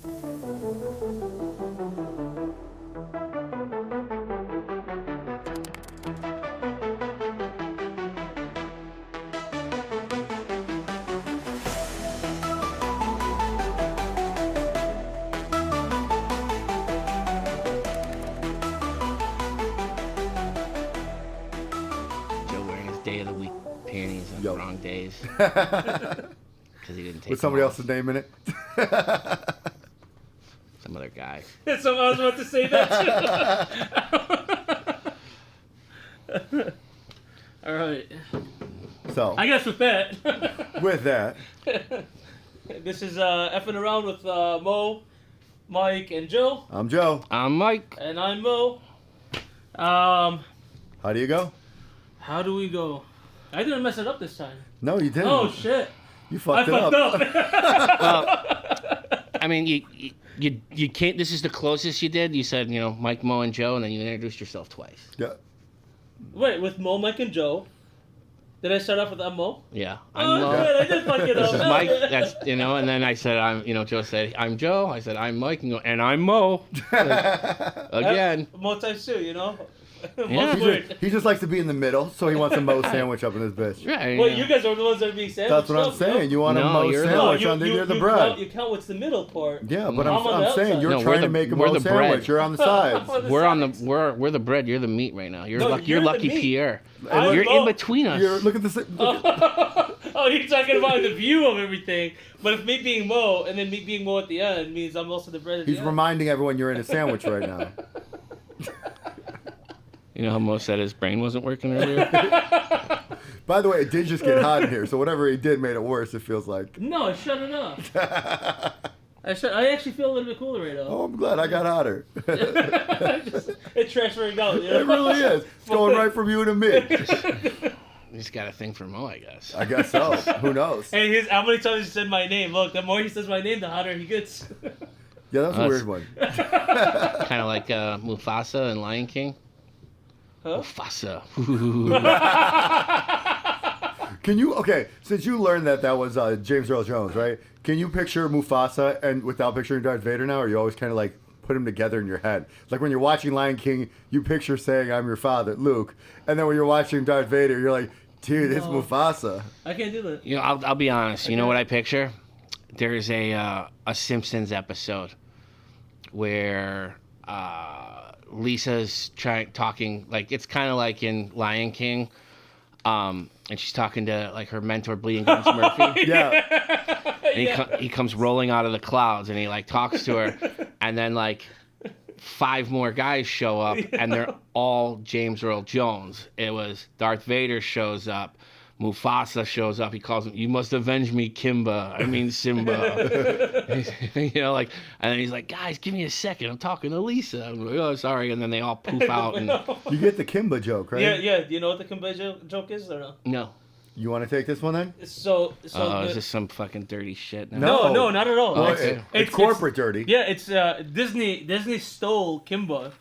Day of the week panties on the wrong days because he didn't take. With somebody else's name in it. Some other guy. I was about to say that too. All right. So I guess with that. This is F'nAround with Mo, Mike, and Joe. I'm Joe. I'm Mike. And I'm Mo. How do you go? How do we go? I didn't mess it up this time. No, you didn't. Oh shit! You fucked it up. I mean, you can't. This is the closest you did. You said, Mike, Mo, and Joe, and then you introduced yourself twice. Yeah. Wait, with Mo, Mike, and Joe. Did I start off with Mo? Yeah. I'm Mo. Good. I did fuck it up. This is Mike. That's and then I said Joe said I'm Joe. I said I'm Mike, and I'm Mo. Again. Mo times two, Yeah. He just likes to be in the middle, so he wants a Mo sandwich up in his bitch. Right. Well, you guys are the ones that are being sandwiched. That's what I'm saying. You want a Mo sandwich on the bread. You count what's the middle part. Yeah, but I'm saying you're trying to make a Mo sandwich. Bread. You're on the sides. We're the bread. You're the meat right now. You're lucky Pierre. You're in between us. Look at this. Oh, you're talking about the view of everything. But if me being Mo and then me being Mo at the end means I'm also the bread at the end. He's reminding everyone you're in a sandwich right now. You know how Mo said his brain wasn't working earlier? By the way, it did just get hot in here, so whatever he did made it worse, it feels like. No, I shut it up. I actually feel a little bit cooler right now. Oh, I'm glad I got hotter. It's transferring out. It really is. It's going right from you to me. He's got a thing for Mo, I guess. I guess so. Who knows? Hey, how many times he said my name? Look, the more he says my name, the hotter he gets. Yeah, that's a weird one. Kind of like Mufasa in Lion King. Huh? Mufasa. Can you, since you learned that was James Earl Jones, right? Can you picture Mufasa and without picturing Darth Vader now, or you always kind of like put them together in your head? Like when you're watching Lion King, you picture saying, I'm your father, Luke. And then when you're watching Darth Vader, you're like, dude, it's Mufasa. I can't do that. I'll be honest. You know what I picture? There's a Simpsons episode where Lisa's talking, like it's kind of like in Lion King, and she's talking to like her mentor Bleeding Gums Murphy. Yeah. And he comes rolling out of the clouds and he like talks to her, and then like 5 more guys show up and they're all James Earl Jones. It was Darth Vader shows up. Mufasa shows up. He calls him, "You must avenge me, Simba." And then he's like, "Guys, give me a second. I'm talking to Lisa." I'm like, "Oh, sorry." And then they all poof out. And You get the Kimba joke, right? Yeah. Do you know what the Kimba joke is or no? no. You want to take this one then? So Is this some fucking dirty shit? No. No, not at all. Well, it's corporate dirty. Yeah, it's Disney stole Kimba.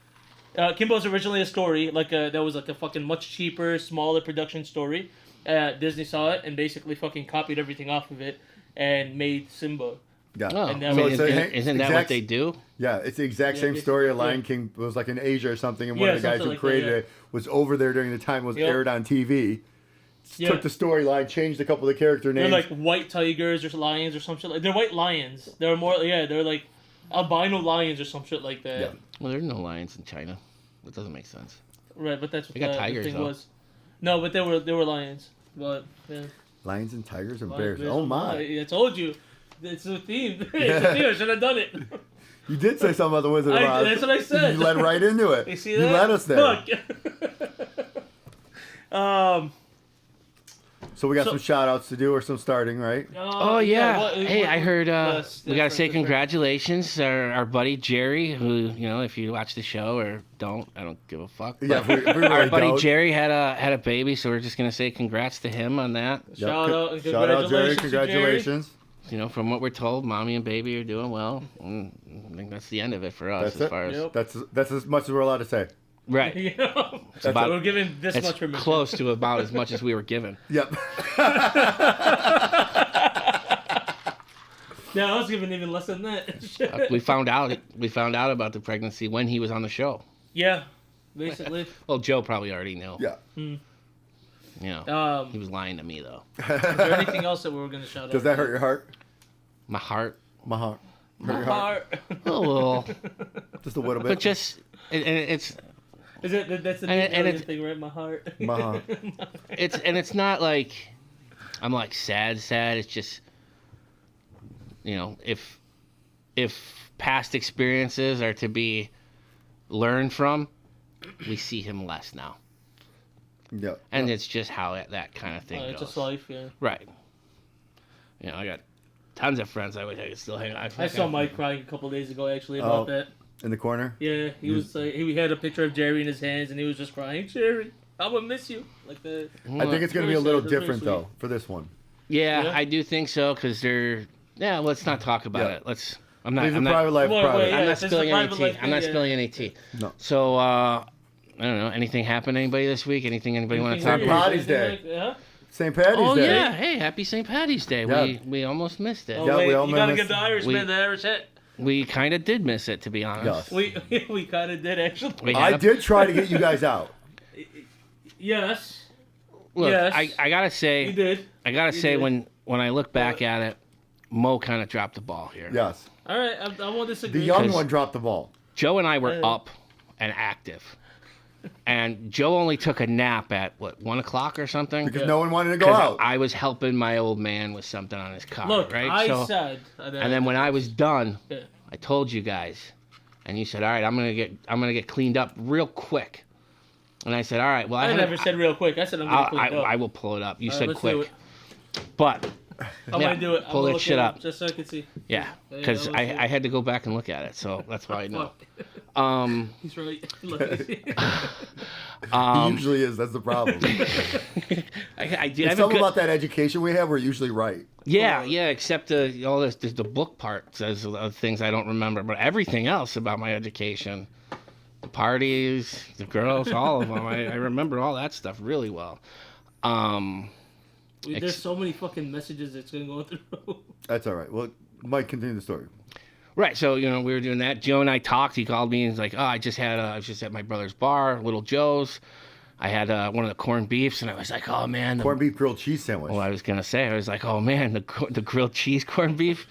Kimba's originally a story that was like a fucking much cheaper, smaller production story. Disney saw it and basically fucking copied everything off of it and made Simba. Yeah. Oh, And I mean, isn't that what they do? Yeah, it's the exact same story. A Lion King was like in Asia or something, and one of the guys who like created that, it was over there during the time it was aired on TV. Took the storyline, changed a couple of the character names. They're like white tigers or lions or some shit. They're white lions. They're more, they're like albino lions or some shit like that. Yeah. Well, there's no lions in China. That doesn't make sense. Right, but that's what They got tigers, the thing though. was. No, but they were lions. But Lions and tigers and bears. Oh my! I told you, it's a theme. It's a theme. I should have done it. You did say something about the Wizard of Oz. That's what I said. You led right into it. You see that? You led us there. Look. So we got some shout outs to do or some starting, right? Oh, yeah. Hey, I heard we got to say congratulations. Our buddy Jerry, who, if you watch the show or don't, I don't give a fuck. Yeah, we really our buddy don't. Jerry had a baby, so we're just going to say congrats to him on that. Yep. Shout out, and Shout out, Jerry. congratulations. From what we're told, mommy and baby are doing well. And I think that's the end of it for us. That's as much as we're allowed to say. Right. We're giving this much permission. Close to about as much as we were given. Yep. Yeah, I was giving even less than that. We found out about the pregnancy when he was on the show. Yeah, basically. Well, Joe probably already knew. Yeah. You know, he was lying to me though. Is there anything else that we were going to shout out? Does that hurt your heart? My heart. My heart. My heart. Oh, well. Just a little bit. But just, it's. Is it? That's the Australian thing, right? My heart. My heart. It's not like I'm like sad. It's just, you know, if past experiences are to be learned from, we see him less now. Yeah. And it's just how that kind of thing goes. It's just life, yeah. Right. You know, I got tons of friends I wish I could still hang out. I saw Mike crying a couple days ago, actually, about that. In the corner? Yeah, he was like, he had a picture of Jerry in his hands, and he was just crying, Jerry, I'm gonna miss you. Like that. I think it's going to be a little different, though, for this one. Yeah, I do think so, because they're... Yeah, let's not talk about it. I'm not... Leave I'm the not, private life private. I'm not spilling any tea. I'm not spilling any tea. No. So, I don't know. Anything happen to anybody this week? Anything anybody want to talk St. about? Patty's Day. Yeah. St. Patty's Day. Oh, yeah. Hey, happy St. Patty's Day. Yeah. We almost missed it. Oh, Yeah, wait, we all you gotta missed give the Irishman the Irish hit. We kind of did miss it, to be honest. Yes. We kind of did, actually. I did try to get you guys out. Yes. Look, Yes. I gotta say... You did. I gotta say, did. when I look back at it, Mo kind of dropped the ball here. Yes. All right, I won't disagree. The young one dropped the ball. Joe and I were up and active. And Joe only took a nap at, 1 o'clock or something? Because no one wanted to go 'Cause out. I was helping my old man with something on his car, Look, right? I said... And then when I was done, Yeah. I told you guys. And you said, all right, I'm gonna get cleaned up real quick. And I said, all right, well, I never said real quick. I said I'm going to clean it up. I will pull it up. You All right, said let's quick. do it. But... I'm Yeah, going to do it. pull that shit up. Just so I can see. Yeah, Yeah, because let's do it. I had to go back and look at it, so that's why I know. Fuck. He's right. Look. He usually is. That's the problem. I do It's have a something good, about that education we have. We're usually right. yeah, except all this, the book part says things I don't remember, but everything else about my education, the parties, the girls, all of them, I remember all that stuff really well. There's so many fucking messages that's going to go through. That's all right. Well, Mike, continue the story. Right, so we were doing that. Joe and I talked. He called me and he's like, "Oh, I was just at my brother's bar, Little Joe's. I had one of the corned beefs, and I was like, oh man, Corned beef grilled cheese sandwich. Well, I was gonna say, I was like, oh man, the grilled cheese corned beef."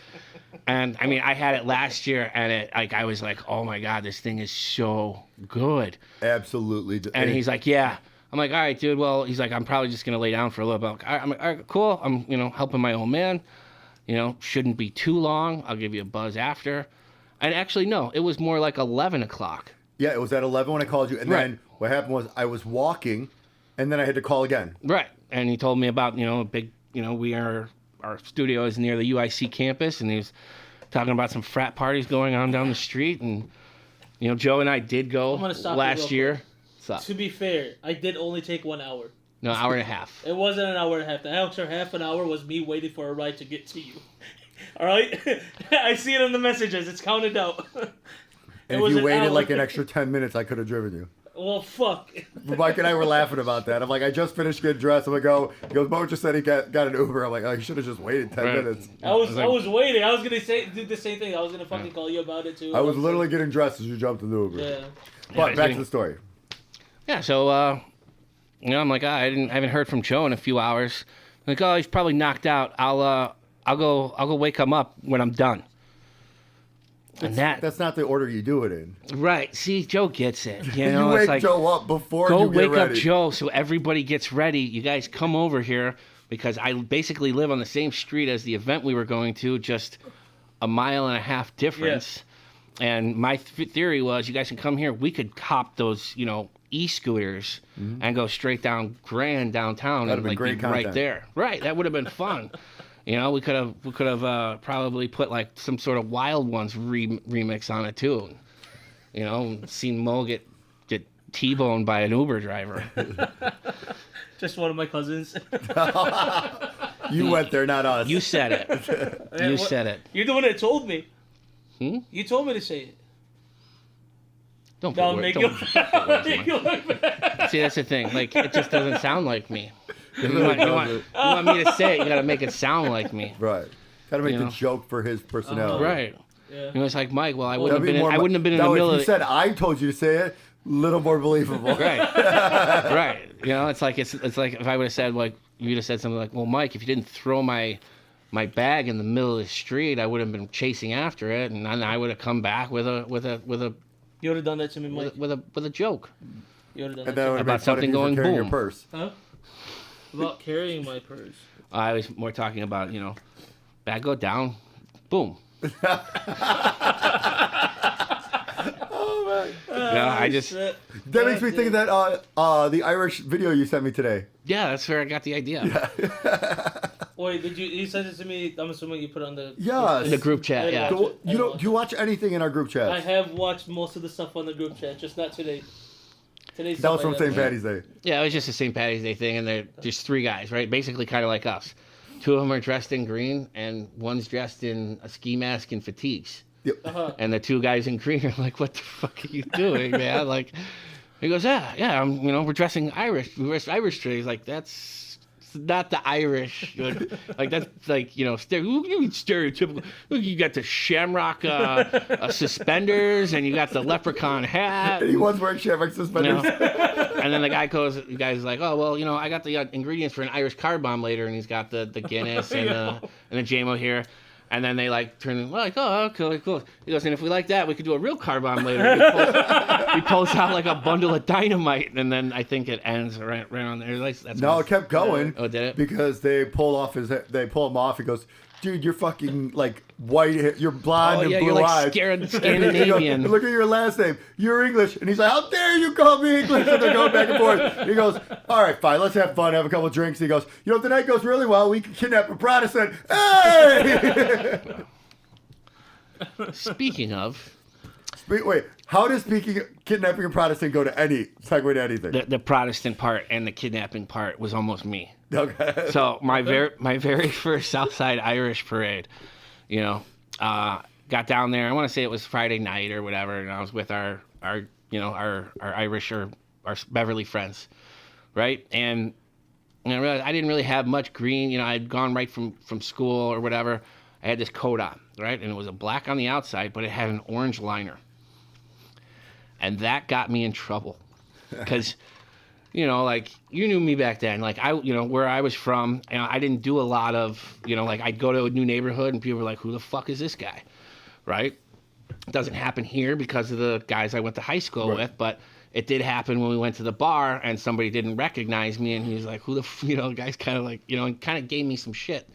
And I mean, I had it last year, and I was like, oh my god, this thing is so good. Absolutely. And he's like, yeah. I'm like, all right, dude. Well, he's like, I'm probably just gonna lay down for a little bit. I'm like, all right, cool. I'm helping my old man. Shouldn't be too long. I'll give you a buzz after. And actually, no, it was more like 11 o'clock. Yeah, it was at 11 when I called you, and then what happened was I was walking, and then I had to call again. Right, and he told me about a big our studio is near the UIC campus, and he was talking about some frat parties going on down the street, and Joe and I did go last year. To be fair, I did only take 1 hour. No, hour and a half. It wasn't an hour and a half. The extra half an hour was me waiting for a ride to get to you. All right? I see it in the messages. It's counted out. And if you waited like an extra 10 minutes, I could have driven you. Well, fuck. Mike and I were laughing about that. I'm like, I just finished getting dressed. I'm like, oh, he goes, Mo just said he got an Uber. I'm like, oh, you should have just waited 10 minutes. I was waiting. I was going to do the same thing. I was going to fucking call you about it, too. I was literally getting dressed as you jumped in the Uber. Yeah. But back to the story. Yeah, so, I'm like, I haven't heard from Joe in a few hours. I'm like, oh, he's probably knocked out. I'll go wake him up when I'm done. And that's not the order you do it in. Right. See, Joe gets it. You wake like, Joe up before go you get wake ready. up Joe so everybody gets ready. You guys come over here because I basically live on the same street as the event we were going to, just a mile and a half difference. Yeah. And my theory was, you guys can come here. We could cop those, e-scooters and go straight down Grand downtown. That'd and have been be great right there. Right. That would have been fun. We could have probably put like some sort of Wild Ones remix on it too. Seen Mo get T-boned by an Uber driver. Just one of my cousins. You went there, not us. You said it. You said it. You're the one that told me. You told me to say it. Don't make you look bad. See, that's the thing. Like, it just doesn't sound like me. You want me to say it, you gotta make it sound like me. Right. Got to make You the know? joke for his personality. Right. Yeah. You know, it's like, Mike, well, I That'd wouldn't have be been. more I wouldn't have been in the that way, middle if of you said I told you to say it, little more believable. Right. Right. You know, it's like it's like if I would have said like you'd have said something like, well, Mike, if you didn't throw my bag in the middle of the street, I would have been chasing after it, and then I would have come back with a You would have done that to me, Mike. with a joke. You would have done And that that to would me. have About been funny something if you were going carrying your boom. purse. Huh? About carrying my purse. I was more talking about, bag go down, boom. Oh man. Yeah, I just Shit. That makes me think of that the Irish video you sent me today. that's where I got the idea. Wait, did you sent it to me? I'm assuming you put it on the Yes. The group chat, I didn't yeah. watch it. I You didn't don't? watch Do you watch anything in our group it. chat? I have watched most of the stuff on the group chat, just not today. Today's That was stuff from I St. haven't. Patty's Day. Yeah, it was just a St. Patty's Day thing, and they're just three guys, right? Basically, kind of like us. Two of them are dressed in green, and one's dressed in a ski mask and fatigues. Uh-huh. And the two guys in green are like, "What the fuck are you doing, man?" Like, he goes, "Yeah, we're dressing Irish. We wear Irish today." He's like, "That's not the Irish." Like that's like you mean stereotypical. Look, you got the shamrock suspenders, and you got the leprechaun hat. And he was wearing shamrock You suspenders. know? And then the guy's like, "Oh well, I got the ingredients for an Irish car bomb later," and he's got the Guinness and the JMO here. And then they like turn like, "Oh, okay, cool." He goes, "And if we like that, we could do a real car bomb later." He pulls out like a bundle of dynamite, and then I think it ends right on there. Like, that's No, what- it kept going. Oh, did it? Because they pull him off. He goes, "Dude, you're fucking like white hair. You're blonde and yeah, blue you're like eyes. scared He goes, Scandinavian. "Look at your last name. You're English." And he's like, "How dare you call me English?" And they're going back and forth. He goes, "All right, fine. Let's have fun. Have a couple drinks." He goes, "If the night goes really well, we can kidnap a Protestant." Hey! Speaking of, Wait, how does kidnapping a Protestant go to segue to anything? the Protestant part and the kidnapping part was almost me. Okay. So my very first Southside Irish parade, got down there. I want to say it was Friday night or whatever, and I was with our Irish or our Beverly friends, right? And I realized I didn't really have much green. I'd gone right from school or whatever. I had this coat on, right? And it was a black on the outside, but it had an orange liner. And that got me in trouble. Because, like, you knew me back then. Like, where I was from, I didn't do a lot of, like, I'd go to a new neighborhood and people were like, "Who the fuck is this guy?" Right? It doesn't happen here because of the guys I went to high school with, but it did happen when we went to the bar and somebody didn't recognize me and he was like, "Who the the guy's kind of like, and kind of gave me some shit.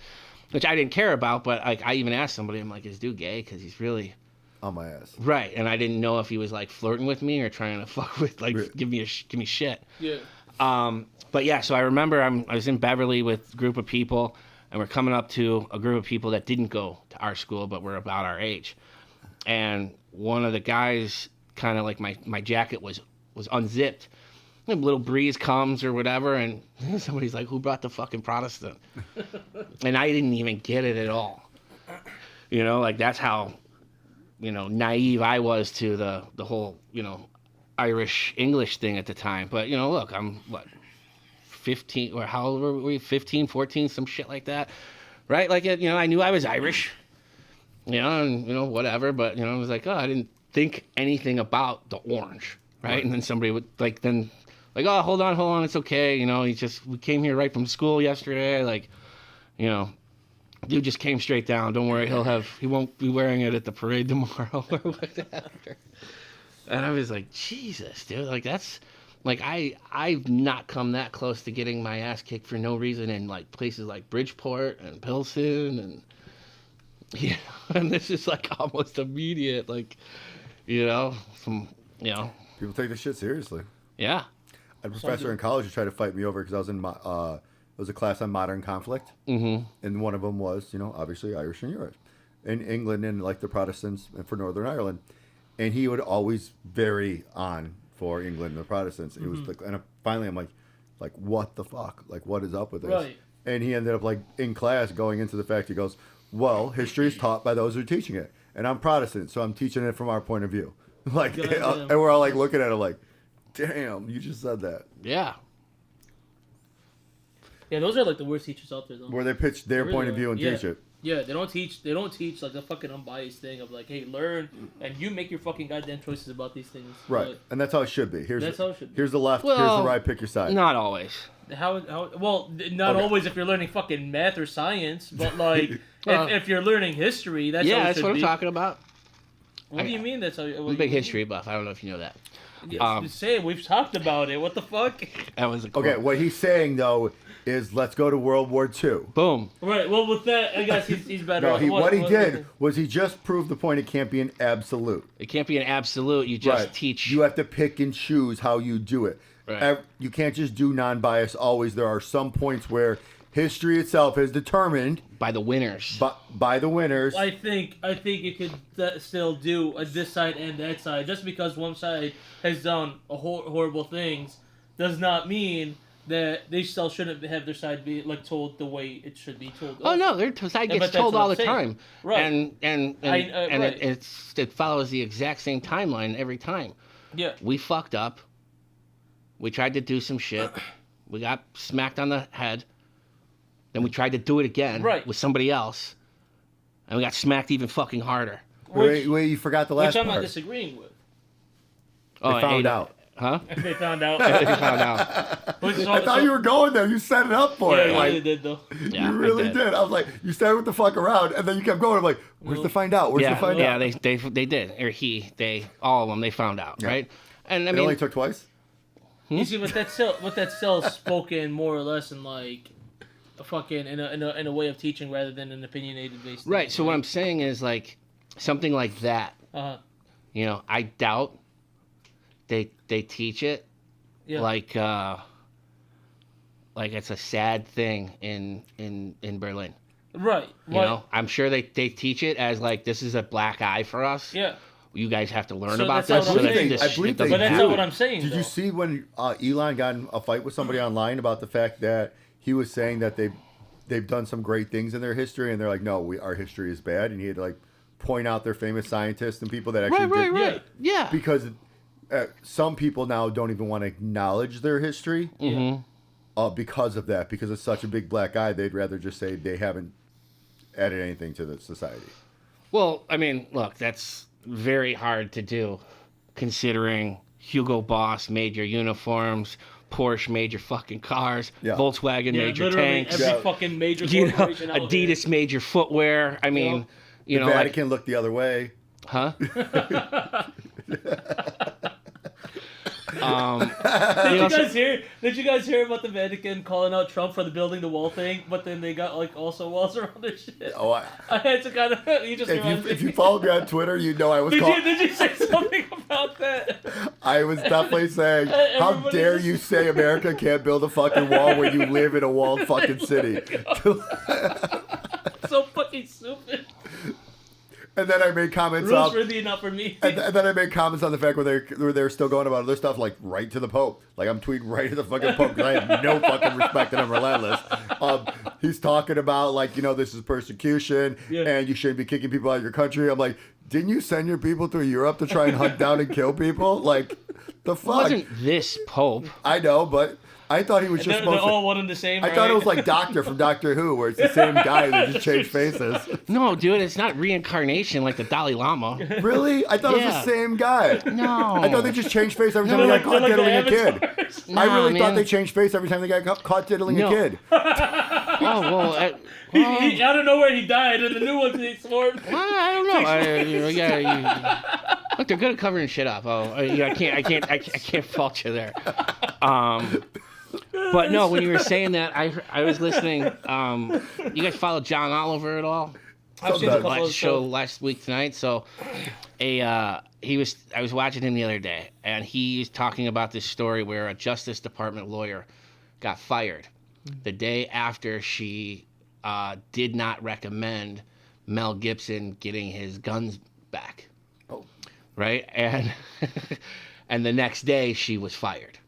Which I didn't care about, but like I even asked somebody, I'm like, "Is dude gay?" Because he's really On my ass. right, and I didn't know if he was like flirting with me or trying to fuck with give me shit. Yeah. But yeah, so I remember I was in Beverly with a group of people, and we're coming up to a group of people that didn't go to our school, but were about our age, and one of the guys kind of like my jacket was unzipped. A little breeze comes or whatever, and somebody's like, "Who brought the fucking Protestant?" And I didn't even get it at all. Like that's how, naive I was to the whole, Irish English thing at the time. But, look, I'm 15 or how old were we? 15, 14, some shit like that. Right? Like, I knew I was Irish, and, whatever. But, I was like, oh, I didn't think anything about the orange. Right? And then somebody would "Oh, hold on, it's okay. We came here right from school yesterday. Like, dude just came straight down. Don't worry, he won't be wearing it at the parade tomorrow or whatever." And I was like, Jesus, dude, like that's like I've not come that close to getting my ass kicked for no reason in like places like Bridgeport and Pilsen and and this is like almost immediate, like some People take this shit seriously. yeah. I had a professor in college who tried to fight me over because I was in it was a class on modern conflict, and one of them was, obviously Irish and Europe, in England and like the Protestants and for Northern Ireland, and he would always vary on for England and the Protestants. It was like, and finally I'm like what the fuck, like what is up with this? Right. And he ended up like in class going into the fact, he goes, "Well, history is taught by those who are teaching it, and I'm Protestant, so I'm teaching it from our point of view." Like, and we're all like looking at him like, "Damn, you just said that." Yeah. Yeah, those are like the worst teachers out there, though. Where they pitch their Really point of view and are. teach it. Yeah, they don't teach like the fucking unbiased thing of like, hey, learn and you make your fucking goddamn choices about these things. Right, and that's how it should be. That's how it should be. Here's the left. Here's the right. Pick your side. Not always. Well, not always if you're learning fucking math or science, but like if you're learning history, that's how it that's should what be. I'm talking about. What do you mean? That's how? I'm a big history buff. I don't know if you know that. Yes, say we've talked about it. What the fuck? That was a quote. Okay, what he's saying though is let's go to World War II. Boom. Right. Well, with that, I guess he's better. No, what he did was he just proved the point. It can't be an absolute. It can't be an absolute. You just teach. You have to pick and choose how you do it. Right. You can't just do non-bias always. There are some points where history itself is determined by the winners. By the winners. I think you could still do this side and that side. Just because one side has done horrible things does not mean that they still shouldn't have their side be like told the way it should be told. Oh no, their side gets told all the time, right? And right. it follows the exact same timeline every time. Yeah, we fucked up. We tried to do some shit. We got smacked on the head. Then we tried to do it again with somebody else, and we got smacked even fucking harder. Wait, you forgot the last part. Which I'm not disagreeing with. They found out. Huh? They found out. They found out. I thought you were going there. You set it up for it. Yeah, like, you did though. Yeah, you really did. I was like, you started with the fuck around, and then you kept going. I'm like, where's the find out? Where's the find out? Yeah, they did, or all of them. They found out, right? And I mean, it only took twice. You see, but that's still spoken more or less in like a fucking in a way of teaching rather than an opinionated based. Right. So what I'm saying is like something like that. You know, I doubt they teach it like it's a sad thing in Berlin. Right. You know, I'm sure they teach it as like this is a black eye for us. Yeah. You guys have to learn So about that's this. what So I'm that saying. this I believe shit they doesn't But that's do. not what I'm saying. Did though. you see when Elon got in a fight with somebody online about the fact that he was saying that they've done some great things in their history, and they're like, no, our history is bad, and he had to like point out their famous scientists and people that actually did. Right. Yeah. Because some people now don't even want to acknowledge their history because of that. Because it's such a big black eye, they'd rather just say they haven't added anything to the society. Well, I mean, look, that's very hard to do, considering Hugo Boss made your uniforms, Porsche made your fucking cars, Volkswagen made your tanks, every fucking major corporation out Adidas there. made your footwear. I mean, The Vatican looked the other way. Huh? Did you guys hear about the Vatican calling out Trump for the building the wall thing? But then they got like also walls around their shit. Oh, I had to kind of. If you follow me on Twitter, you know I was. Did you say something about that? I was definitely saying, how dare you say America can't build a fucking wall when you live in a walled fucking city? So fucking stupid. And then I made comments Rules for thee, not for me. And then I made comments on the fact where they're still going about other stuff, like right to the Pope. Like I'm tweeting right to the fucking Pope because I have no fucking respect and I'm relentless. He's talking about like, this is persecution and you shouldn't be kicking people out of your country. I'm like, didn't you send your people through Europe to try and hunt down and kill people? Like, the fuck? It wasn't this Pope. I know, but I thought he was just they're all one and the same. I thought it was like Doctor from Doctor Who, where it's the same guy that just changed faces. No, dude, it's not reincarnation like the Dalai Lama. Really? I thought it was the same guy. No. I thought they just changed face every time they got caught diddling a kid. No, I really thought man. they changed face every time they got caught diddling a kid. Oh, well... He out of nowhere he died, and the new one he sworn. Well, I don't know. Look, they're good at covering shit up. I can't fault you there. But no, when you were saying that, I was listening. You guys follow John Oliver at all? I've seen a couple of show last week tonight. So, I was watching him the other day, and he's talking about this story where a Justice Department lawyer got fired the day after she did not recommend Mel Gibson getting his guns back. Oh. Right? And and the next day she was fired.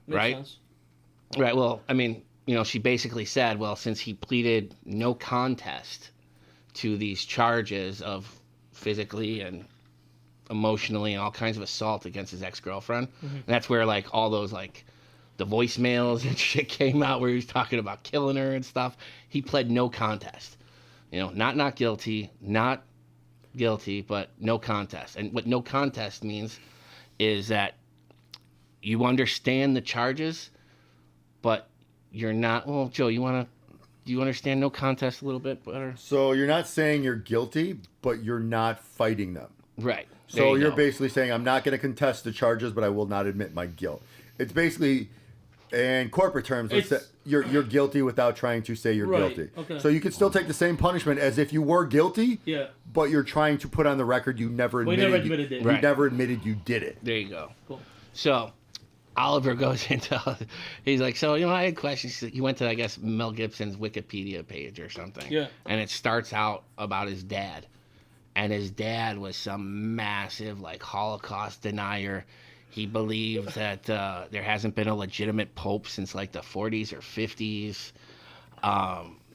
Makes right? sense. Right. Well, I mean, she basically said, well, since he pleaded no contest to these charges of physically and emotionally and all kinds of assault against his ex-girlfriend, and that's where like all those like the voicemails and shit came out where he was talking about killing her and stuff. He pled no contest not guilty, not guilty, but no contest. And what no contest means is that you understand the charges, but you're not. Well, Joe, do you understand no contest a little bit better? So you're not saying you're guilty, but you're not fighting them. Right. So you're basically saying I'm not going to contest the charges, but I will not admit my guilt. It's basically, in corporate terms, you're guilty without trying to say you're guilty. Okay. So you could still take the same punishment as if you were guilty. Yeah. But you're trying to put on the record you never admitted. never admitted it. You never admitted you did it. There you go. Cool. So Oliver goes into, he's like, so, I had questions. He went to, I guess, Mel Gibson's Wikipedia page or something. Yeah. And it starts out about his dad. And his dad was some massive, Holocaust denier. He believed that there hasn't been a legitimate pope since, the 40s or 50s.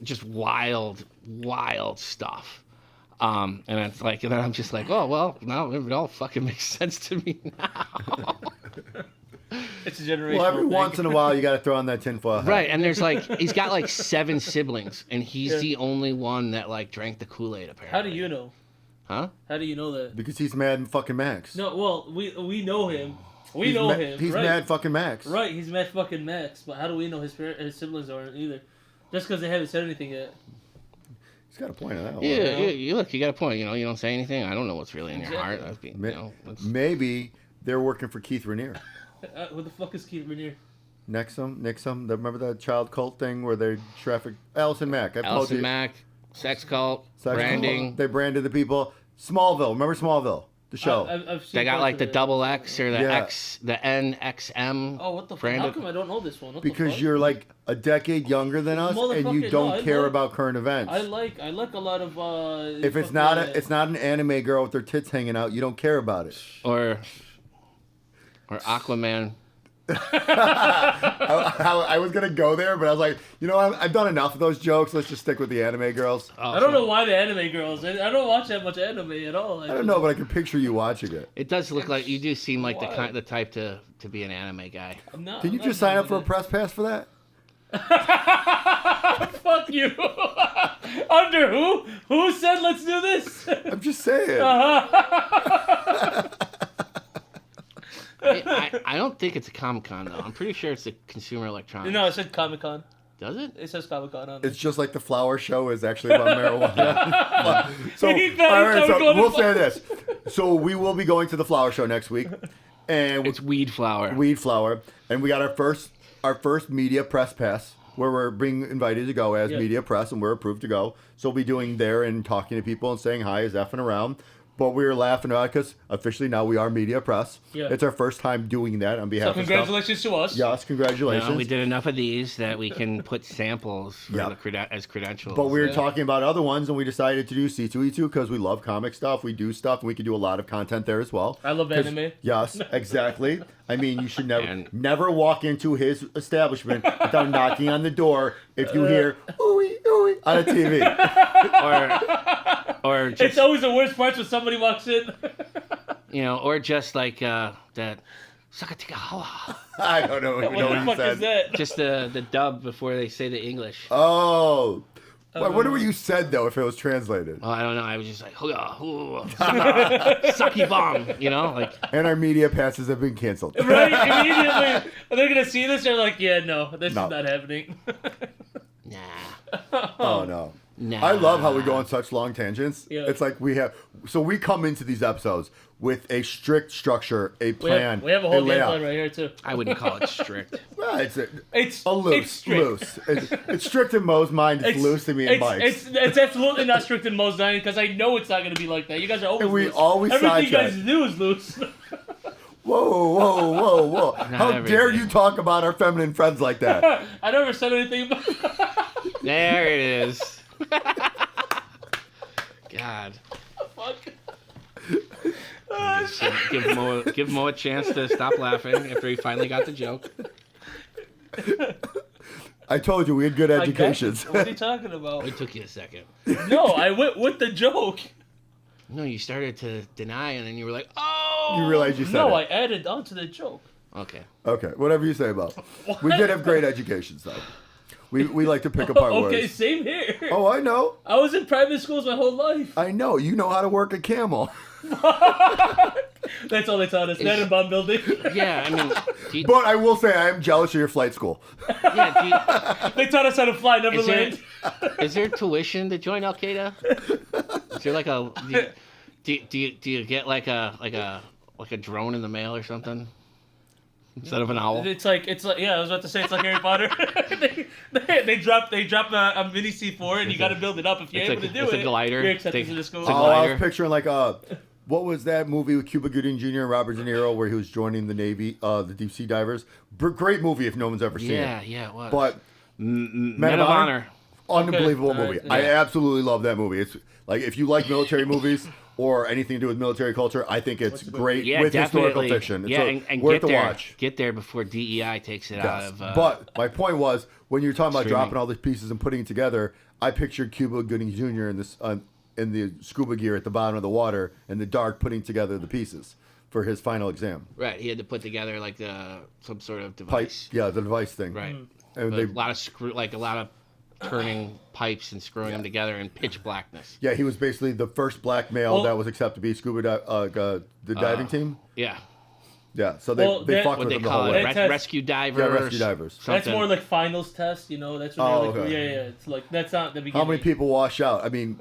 Just wild, wild stuff. And it's and then I'm just like, oh, well, now it all fucking makes sense to me now. It's a generational Well, every thing. once in a while, you got to throw on that tinfoil hat. Right, and there's he's got 7 siblings, and he's the only one that drank the Kool-Aid, apparently. How do you know? Huh? How do you know that? Because he's Mad fucking Max. No, well, we know him. We know him. He's right. Mad fucking Max. Right, he's Mad fucking Max. But how do we know his siblings aren't either? Just because they haven't said anything yet. He's got a point on that one. Yeah, you look, you got a point. You don't say anything. I don't know what's really in your heart. Maybe they're working for Keith Raniere. What the fuck is Keith Raniere? Nixum. Remember that child cult thing where they trafficked Allison Mack? Allison Mack, sex cult, branding. They branded the people. Smallville. Remember Smallville? The show. I've seen They got parts the of it. double X or the Yeah. X, the NXM. Oh, what the fuck? branded. How come I don't know this one? What the Because fuck? you're a decade younger than us, and you Motherfucker, don't no, I care like- about current events. I like a lot of. If it's not an anime girl with their tits hanging out, you don't care about it. Or Aquaman. I was gonna go there, but I was like, I've done enough of those jokes. Let's just stick with the anime girls. I don't know why the anime girls. I don't watch that much anime at all. I don't know, but I can picture you watching it. It does look like you do seem like Why? the type to be an anime guy. I'm not. Can you I'm just not sign up for a doing press pass for that? that. Fuck you. Under who? Who said let's do this? I'm just saying. I don't think it's a Comic-Con, though. I'm pretty sure it's a Consumer Electronics. No, it said Comic Con. Does it? It says Comic Con on it. It's just like the flower show is actually about marijuana. So, He thought all right, it was so going to we'll say this. So we will be going to the flower show next week, and It's weed flower. weed flower, and we got our first media press pass where we're being invited to go as media press, and we're approved to go. So we'll be doing there and talking to people and saying hi as F'nAround. But we were laughing about it because officially now we are media press. Yeah. It's our first time doing that on behalf So of congratulations to us. Yes, congratulations. We did enough of these that we can put samples for as credentials. But we were talking about other ones, and we decided to do C2E2 because we love comic stuff. We do stuff, and we can do a lot of content there as well. I love 'Cause- anime. Yes, exactly. I mean, you should And- never walk into his establishment without knocking on the door if you hear ooey ooey on a TV. or just, It's always the worst parts when somebody walks in. or just like that. Sakatikahawa. I don't know, What what the he fuck said. is that? Just the dub before they say the English. Oh. Whatever you said, though, if it was translated. Oh, I don't know. I was just like, Saki bomb, And our media passes have been canceled. Right? Immediately. They're going to see this. They're like, yeah, no, this No. is not happening. Nah. Oh, no. Nah. I love how we go on such long tangents. Yeah. It's like we come into these episodes with a strict structure, a plan. We have a whole game layout. plan right here, too. I wouldn't call it strict. Well, it's It's a loose. It's strict. Loose. It's strict in Mo's mind. It's loose in me and Mike's. It's absolutely not strict in Mo's mind because I know it's not going to be like that. You guys are always And we loose. always Everything you sidetrack. guys do is loose. Whoa. How dare everything. you talk about our feminine friends like that? I never said anything about There it is. God. Fuck. Give Mo a chance to stop laughing after he finally got the joke. I told you we had good I got educations. you. What are you talking about? It took you a second. No, I went with the joke. No, you started to deny, and then you were like, "Oh." You realize you said No, I it. added on to the joke. Okay. Okay, whatever you say about. We did have great educations, though. We like to pick apart Okay, words. same here. Oh, I know. I was in private schools my whole life. I know. You know how to work a camel. That's all they taught us. That in bomb building. Yeah, I mean, But I will say I am jealous of your flight school. yeah, They taught us how to fly, never is there, land. is there tuition to join Al Qaeda? Is there like a do you get like a drone in the mail or something instead of an owl? It's like yeah, I was about to say it's like Harry Potter. they drop a mini C4 and you got to build it up. If you're It's able like- to do it's a it, glider. you're accepted It's a- to the school. it's a Oh, I glider. was picturing like what was that movie with Cuba Gooding Jr. and Robert De Niro where he was joining the Navy, the deep sea divers? Great movie if no one's ever seen it. Yeah, it was. But Men of Honor. unbelievable Okay, movie. alright, I absolutely love that movie. It's like if you like military movies or anything to do with military culture, I think it's great Yeah, with historical definitely. fiction. It's Yeah, and worth get to there. watch. Get there before DEI takes it out Yes. of. But my point was when you're talking about streaming. dropping all these pieces and putting it together, I pictured Cuba Gooding Jr. in this in the scuba gear at the bottom of the water in the dark, putting together the pieces for his final exam. Right, he had to put together like some sort of Pipe, device. yeah, the device thing. Right. And But they, a lot of turning pipes and screwing them together in pitch blackness. yeah, he was basically the first black male Well- that was accepted to be the diving team. Yeah. Yeah, so they Well, they that- fucked What with they him the call whole it? way. Test- Rescue divers. Yeah, rescue divers. That's something. more like finals test, you know. That's when Oh, they're like, okay. yeah. It's like that's not the beginning. How many people wash out? I mean,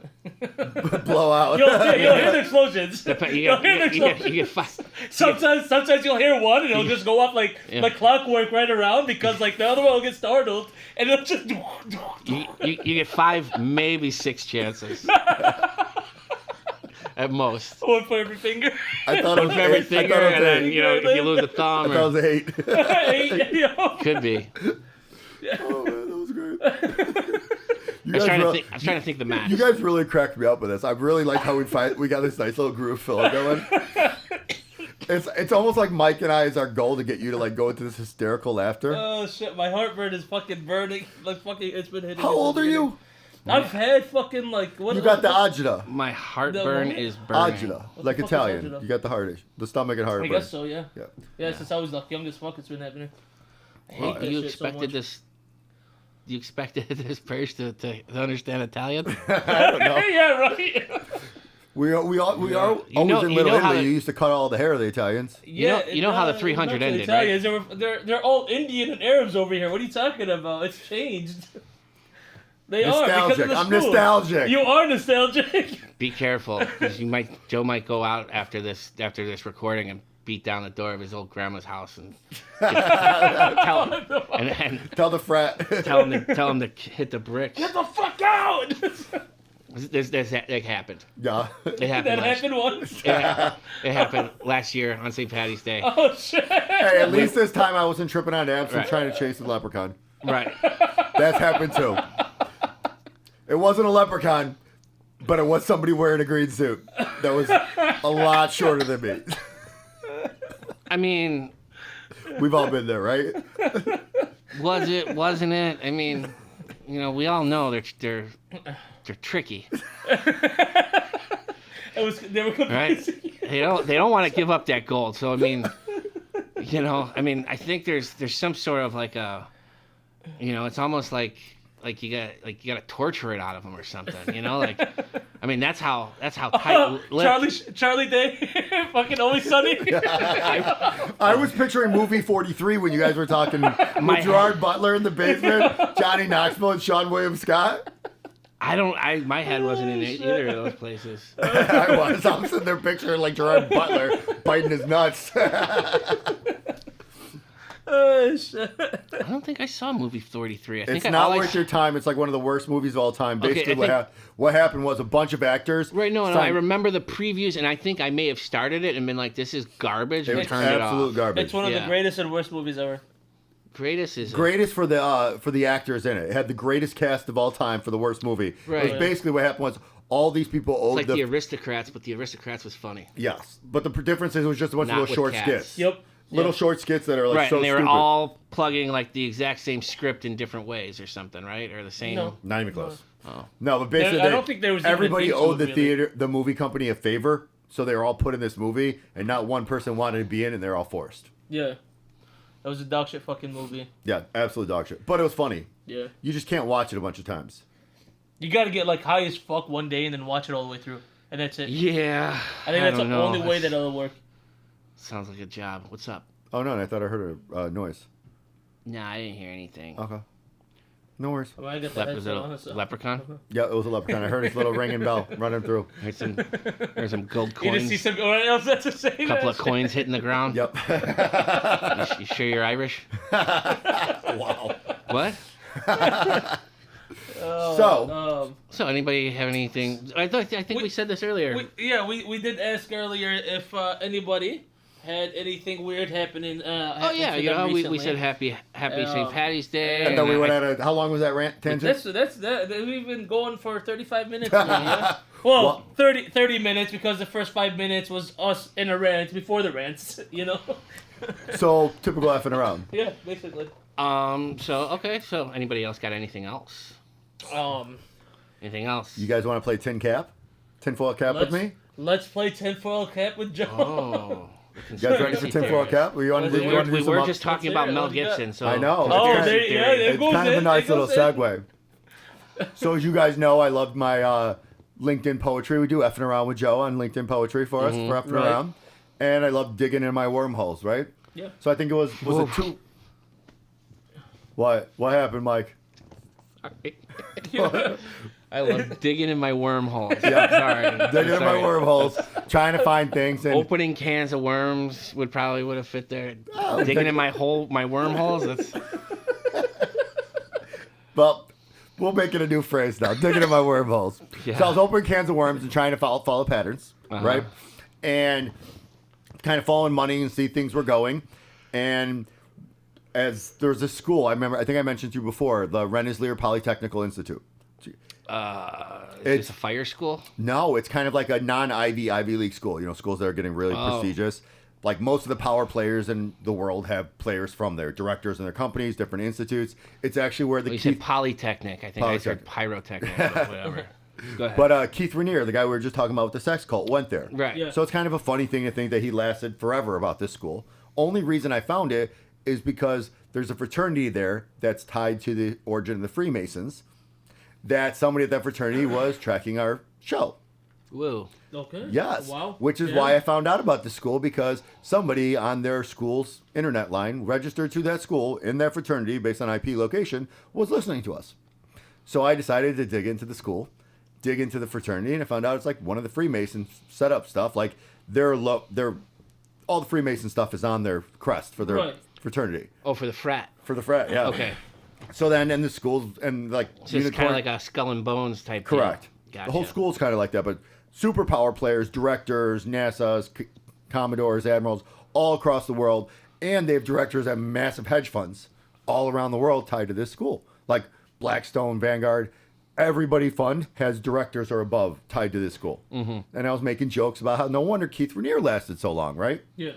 blow out. You'll hear the explosions. You You'll hear the get, you, get, explosions. you get five. Sometimes you'll hear one and it'll just go off like clockwork right around because like the other one will get startled and it'll just. You get 5, maybe 6 chances. At most. One for every finger. I thought it One was for every 8. I finger, thought it was and then, 8. you know, if you lose a thumb, I thought it or, was 8. Hey, yo. could be. Oh man, that was great. You I was trying really- to think the match. You guys really cracked me up with this. I really like how we got this nice little groove fill going. It's almost like Mike and I is our goal to get you to like go into this hysterical laughter. Oh shit, my heartburn is fucking burning. Like fucking, it's been hitting. How me old since are the you? beginning. I've had fucking like what? You got the agita. My heartburn The- is burning. Agita, What like the fuck is Italian. agita? You got the heart, the stomach and I heartburn. guess so, yeah. Yeah. Yeah, since I was like young as fuck, it's been happening. I hate that You shit so expected much. this? You expected this person to understand Italian? I don't know. yeah, right. We are You always know- in you Little know how Italy. the- You used to cut all the hair of the Italians. You know how the 300 not ended, Italians. They're all Indian and Arabs over here. What are you talking about? It's changed. They are because of Nostalgic. the I'm school. nostalgic. You are nostalgic. Be careful, because Joe might go out after this recording and beat down the door of his old grandma's house and Tell the frat. tell him to hit the bricks. Get the fuck out! That happened. Yeah. It happened. That last, happened once. it happened last year on St. Patty's Day. Oh shit! Hey, at least this time I wasn't tripping on apps and Right. trying to chase the leprechaun. Right. That's happened too. It wasn't a leprechaun, but it was somebody wearing a green suit that was a lot shorter than me. I mean, We've all been there, right? was it? Wasn't it? I mean, you know, we all know they're tricky, They were right? confusing. They don't want to give up that gold. So I mean, you know, I think there's some sort of like a, you know, it's almost like you gotta torture it out of them or something. You know, like, I mean, that's how tight. Charlie Day, fucking Always Sunny. I was picturing movie 43 when you guys were talking with Gerard Butler in the basement, Johnny Knoxville and Sean William Scott. My head wasn't in either of those places. I'm sitting there picturing like Gerard Butler biting his nuts. Oh shit! I don't think I saw movie 43. It's not worth your time. It's like one of the worst movies of all time. Okay, Basically, what happened was a bunch of actors. Right, no, I signed- remember the previews, and I think I may have started it and been like, "This is garbage," and It's turned it absolute off. garbage. It's one of the Yeah. greatest and worst movies ever. Greatest is Greatest for the actors in it. It had the greatest cast of all time for the worst movie. Right. Because basically what happened was all these people owed like the Aristocrats, but the Aristocrats was funny. yes, but the difference is it was just a bunch Not of little with short cats. skits. Yep. Little short skits that are like Right, so and they were stupid. all plugging like the exact same script in different ways or something, right? Or the same. No. Not even close. Oh. No, but basically, I don't think there was even everybody an owed the interlude, the movie company a favor, so they were all put in this movie, and not one person wanted to be in, it, and they're all forced. Yeah. That was a dog shit fucking movie. Yeah, absolute dog shit. But it was funny. Yeah. You just can't watch it a bunch of times. You gotta get like high as fuck one day and then watch it all the way through, and that's it. Yeah. I think that's the don't know. only way that it'll work. Sounds like a job. What's up? Oh no, I thought I heard a noise. Nah, I didn't hear anything. Okay. No worries. Well, I got the Was it headset on, a so. leprechaun? Yeah, it was a leprechaun. I heard his little ringing bell running through. There's some gold You just coins. see some. What else that's to say? A couple of coins hitting the ground. Yep. You sure you're Irish? Wow. What? So anybody have anything? I think we said this earlier. We did ask earlier if anybody had anything weird happening. Oh yeah, you know, we said happy St. Patty's Day. And then we went at how long was that rant tangent? That's we've been going for 35 minutes now, yeah? Well, 30 minutes because the first 5 minutes was us in a rant before the rants, you know? So, typical F'nAround. Yeah, basically. So anybody else got anything else? Anything else? You guys want to play tinfoil cap with me? Let's play tinfoil cap with Joe. Oh. You guys ready for tinfoil cap? We were just talking about Mel Gibson, so I know. There goes kind of a nice little it. segue. So as you guys know, I love my LinkedIn poetry. We do F'nAround with Joe on LinkedIn poetry for us for F'nAround, and I love digging in my wormholes. Right. Yeah. So I think it was it two. What happened, Mike? I love digging in my wormholes. Yeah. Sorry. Digging in my wormholes, trying to find things. And opening cans of worms would have fit there. Oh, digging in my wormholes. That's. Well, we'll make it a new phrase now. Digging in my wormholes. Yeah. So I was opening cans of worms and trying to follow patterns, right? And kind of following money and see things were going. And as there was a school, I think I mentioned to you before, the Rensselaer Polytechnical Institute. It's a fire school? No, it's kind of like a non-Ivy League school. You know, schools that are getting really prestigious. Like most of the power players in the world have players from there, directors in their companies, different institutes. It's actually where You said Polytechnic. I think I said Pyrotechnic, but whatever. Go ahead. But Keith Raniere, the guy we were just talking about with the sex cult, went there. Right. Yeah. So it's kind of a funny thing to think that he lasted forever about this school. Only reason I found it is because there's a fraternity there that's tied to the origin of the Freemasons. That somebody at that fraternity was tracking our show. Woo. Okay. Yes. Wow. Which is why I found out about the school, because somebody on their school's internet line registered to that school in that fraternity based on IP location was listening to us. So I decided to dig into the school, dig into the fraternity, and I found out it's like one of the Freemason setup stuff. Like all the Freemason stuff is on their crest for their fraternity. Oh, for the frat. For the frat, yeah. Okay. So then in the schools and like So it's kind of like a Skull and Bones type correct. Deal. Gotcha. The whole school's kind of like that, but superpower players, directors, NASA's, Commodores, Admirals, all across the world, and they have directors at massive hedge funds all around the world tied to this school. Like Blackstone, Vanguard, everybody fund has directors or above tied to this school. Mm-hmm. And I was making jokes about how no wonder Keith Raniere lasted so long, right? Yeah.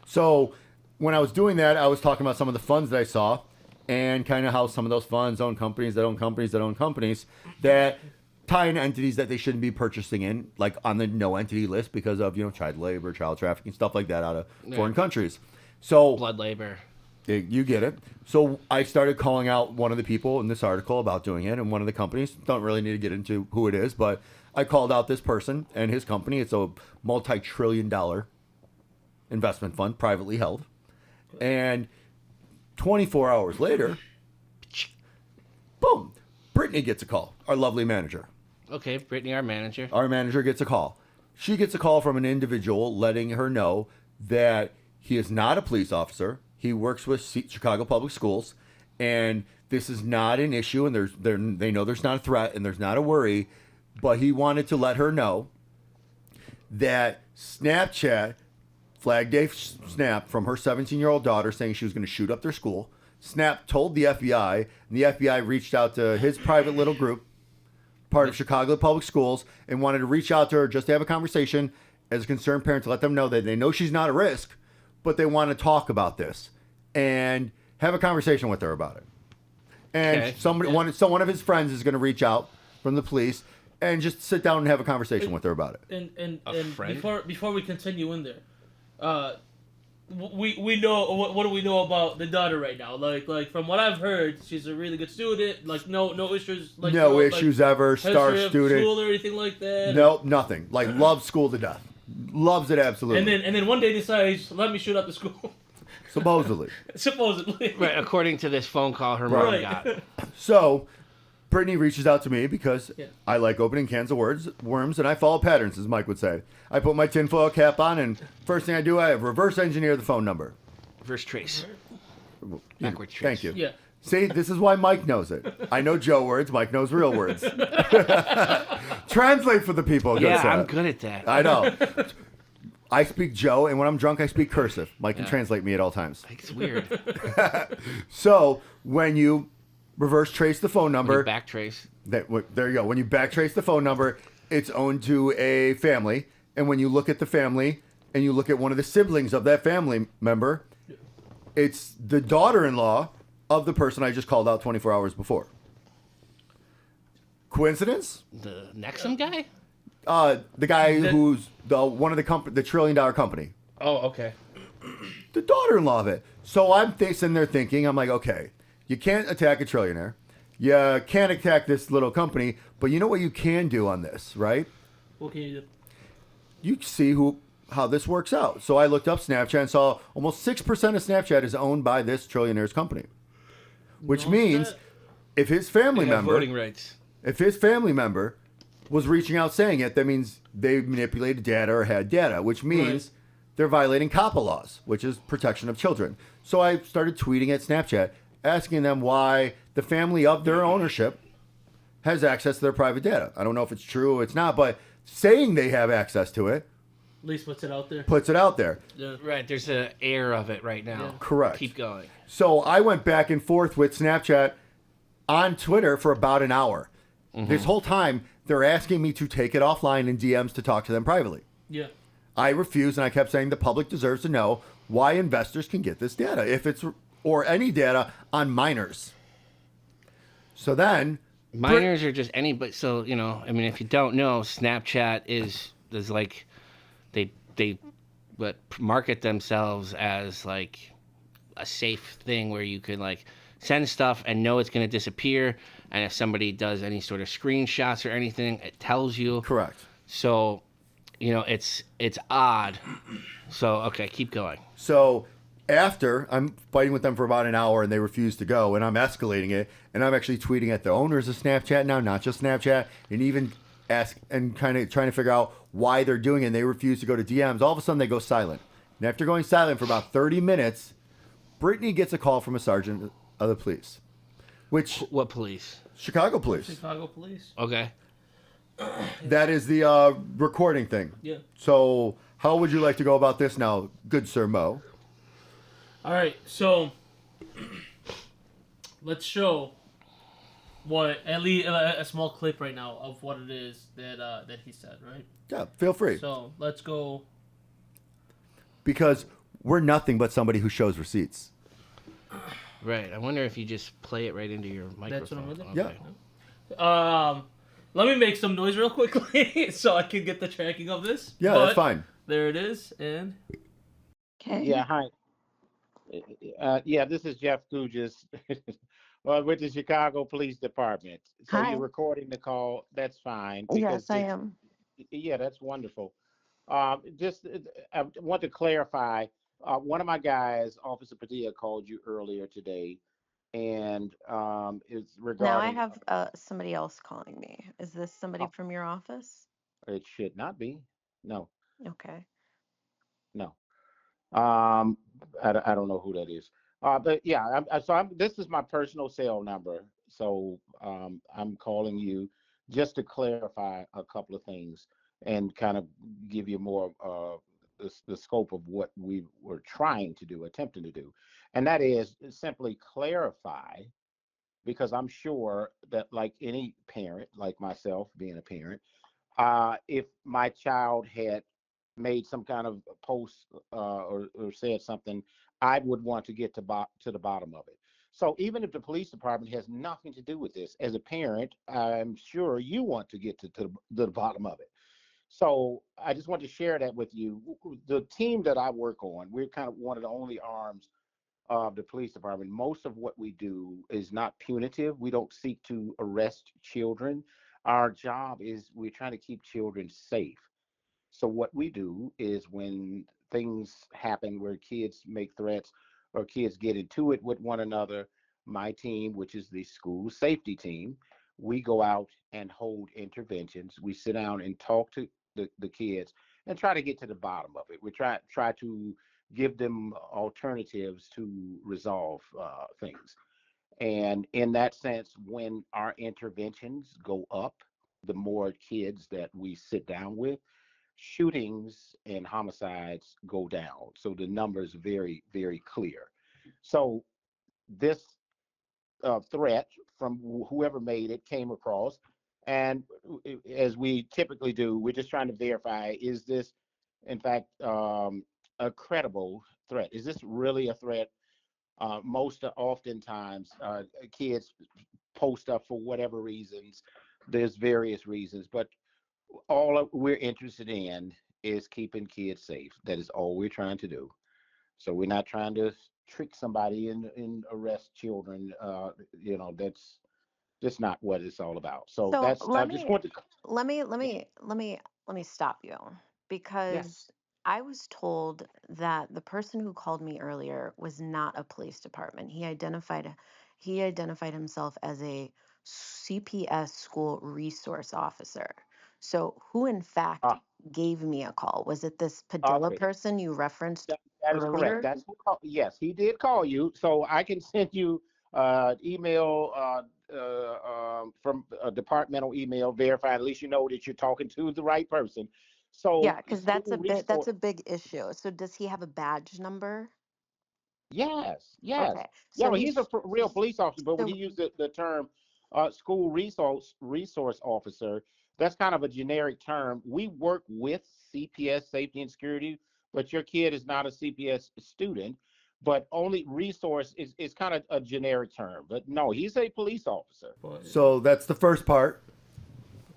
So when I was doing that, I was talking about some of the funds that I saw and kind of how some of those funds own companies that own companies that own companies that tie in entities that they shouldn't be purchasing in, like on the no entity list because of, child labor, child trafficking, stuff like that out of foreign countries. So blood labor. You get it. So I started calling out one of the people in this article about doing it, and one of the companies, don't really need to get into who it is, but I called out this person and his company. It's a multi-trillion-dollar investment fund, privately held. And 24 hours later, boom, Brittany gets a call, our lovely manager. Okay, Brittany, our manager. Our manager gets a call. She gets a call from an individual letting her know that he is not a police officer. He works with Chicago Public Schools, and this is not an issue, and they know there's not a threat and there's not a worry, but he wanted to let her know that Snapchat flagged a snap from her 17-year-old daughter saying she was going to shoot up their school. Snap told the FBI, and the FBI reached out to his private little group, part of Chicago Public Schools, and wanted to reach out to her just to have a conversation as a concerned parent to let them know that they know she's not a risk, but they want to talk about this and have a conversation with her about it. And one of his friends is going to reach out from the police and just sit down and have a conversation with her about it. And before we continue in there, we know what do we know about the daughter right now? Like from what I've heard, she's a really good student. Like no issues. Like no issues ever. Star history of student. school or anything like that. Nope, nothing. Like loves school to death. Loves it absolutely. And then one day decides, let me shoot up the school. Supposedly. Supposedly. Right, according to this phone call her mom Right. got. So, Brittany reaches out to me because Yeah. I like opening cans of worms and I follow patterns, as Mike would say. I put my tinfoil cap on, and first thing I do, I reverse engineer the phone number. Reverse trace. Backward trace. Thank you. Yeah. See, this is why Mike knows it. I know Joe words, Mike knows real words. Translate for the people. Good Yeah, sir. I'm good at that. I know. I speak Joe, and when I'm drunk, I speak cursive. Mike can Yeah. translate me at all times. It's weird. So, when you reverse trace the phone number, Back trace. there you go. When you backtrace the phone number, it's owned to a family. And when you look at the family and you look at one of the siblings of that family member, it's the daughter-in-law of the person I just called out 24 hours before. Coincidence? The Nexum guy? The guy who's one of the $1 trillion company. Oh, okay. The daughter-in-law of it. So I'm sitting there thinking, I'm like, okay, you can't attack a trillionaire. You can't attack this little company, but you know what you can do on this, right? What can you do? You see how this works out. So I looked up Snapchat and saw almost 6% of Snapchat is owned by this trillionaire's company. Which means if his family member voting rights. if his family member was reaching out saying it, that means they manipulated data or had data, which means they're violating COPPA laws, which is protection of children. So I started tweeting at Snapchat, asking them why the family of their ownership has access to their private data. I don't know if it's true or it's not, but saying they have access to it At least puts it out there. puts it out there. Yeah. Right, there's an air of it right now. Yeah. Correct. Keep going. So I went back and forth with Snapchat on Twitter for about an hour. This whole time, they're asking me to take it offline in DMs to talk to them privately. Yeah. I refused, and I kept saying the public deserves to know why investors can get this data, if it's or any data on minors. So then, Minors are just anybody. So I mean, if you don't know, Snapchat is like they market themselves as like a safe thing where you can like send stuff and know it's going to disappear, and if somebody does any sort of screenshots or anything, it tells you. correct. So, it's odd. So okay, keep going. So after I'm fighting with them for about an hour, and they refuse to go, and I'm escalating it, and I'm actually tweeting at the owners of Snapchat now, not just Snapchat, and even ask and kind of trying to figure out why they're doing it. And they refuse to go to DMs. All of a sudden, they go silent. And after going silent for about 30 minutes, Brittany gets a call from a sergeant of the police, which What police? Chicago police. Chicago police. Okay. That is the recording thing. Yeah. So how would you like to go about this now, good Sir Mo? All right. So let's show what at least a small clip right now of what it is that he said. Right. Yeah, feel free. So let's go. Because we're nothing but somebody who shows receipts. Right. I wonder if you just play it right into your microphone. That's what I'm gonna do. Yeah. Let me make some noise real quickly so I can get the tracking of this. Yeah, But that's fine. There it is, and Okay. Yeah, hi. Yeah, this is Jeff Gugis with the Chicago Police Department. So Hi. you're recording the call. That's fine. Yes, I it- am. Yeah, that's wonderful. Just, I want to clarify. One of my guys, Officer Padilla, called you earlier today, and it's regarding. Now I have somebody else calling me. Is this somebody from your office? It should not be. No, Okay. no. I don't know who that is. But yeah, this is my personal cell number. So I'm calling you just to clarify a couple of things and kind of give you more the scope of what we were trying to do, attempting to do. And that is simply clarify, because I'm sure that like any parent, like myself being a parent, if my child had made some kind of post or said something, I would want to get to the bottom of it. So even if the police department has nothing to do with this, as a parent, I'm sure you want to get to the bottom of it. So I just want to share that with you. The team that I work on, we're kind of one of the only arms of the police department. Most of what we do is not punitive. We don't seek to arrest children. Our job is we're trying to keep children safe. So what we do is when things happen where kids make threats or kids get into it with one another, my team, which is the school safety team, we go out and hold interventions. We sit down and talk to the kids and try to get to the bottom of it. We try to give them alternatives to resolve things. And in that sense, when our interventions go up, the more kids that we sit down with, shootings and homicides go down. So the numbers very, very clear. So this threat from whoever made it came across, and as we typically do, we're just trying to verify: is this, in fact, a credible threat? Is this really a threat? Most oftentimes, kids post up for whatever reasons. There's various reasons, but we're interested in is keeping kids safe. That is all we're trying to do. So we're not trying to trick somebody and arrest children. That's just not what it's all about. So So that's I just want to. let me stop you because Yes. I was told that the person who called me earlier was not a police department. He identified himself as a CPS school resource officer. So who in fact Ah, gave me a call? Was it this Padilla okay. person you referenced That is correct. earlier? That's who yes, he did call you. So I can send you email from a departmental email verifying. At least you know that you're talking to the right person. Yeah, So because school that's resource. a big issue. So does he have a badge number? Yes, yes. Okay. Yeah, So well, he's a real police officer, but when he so used the term school resource officer, that's kind of a generic term. We work with CPS safety and security, but your kid is not a CPS student. But only resource is kind of a generic term. But no, he's a police officer. But, So that's the first part.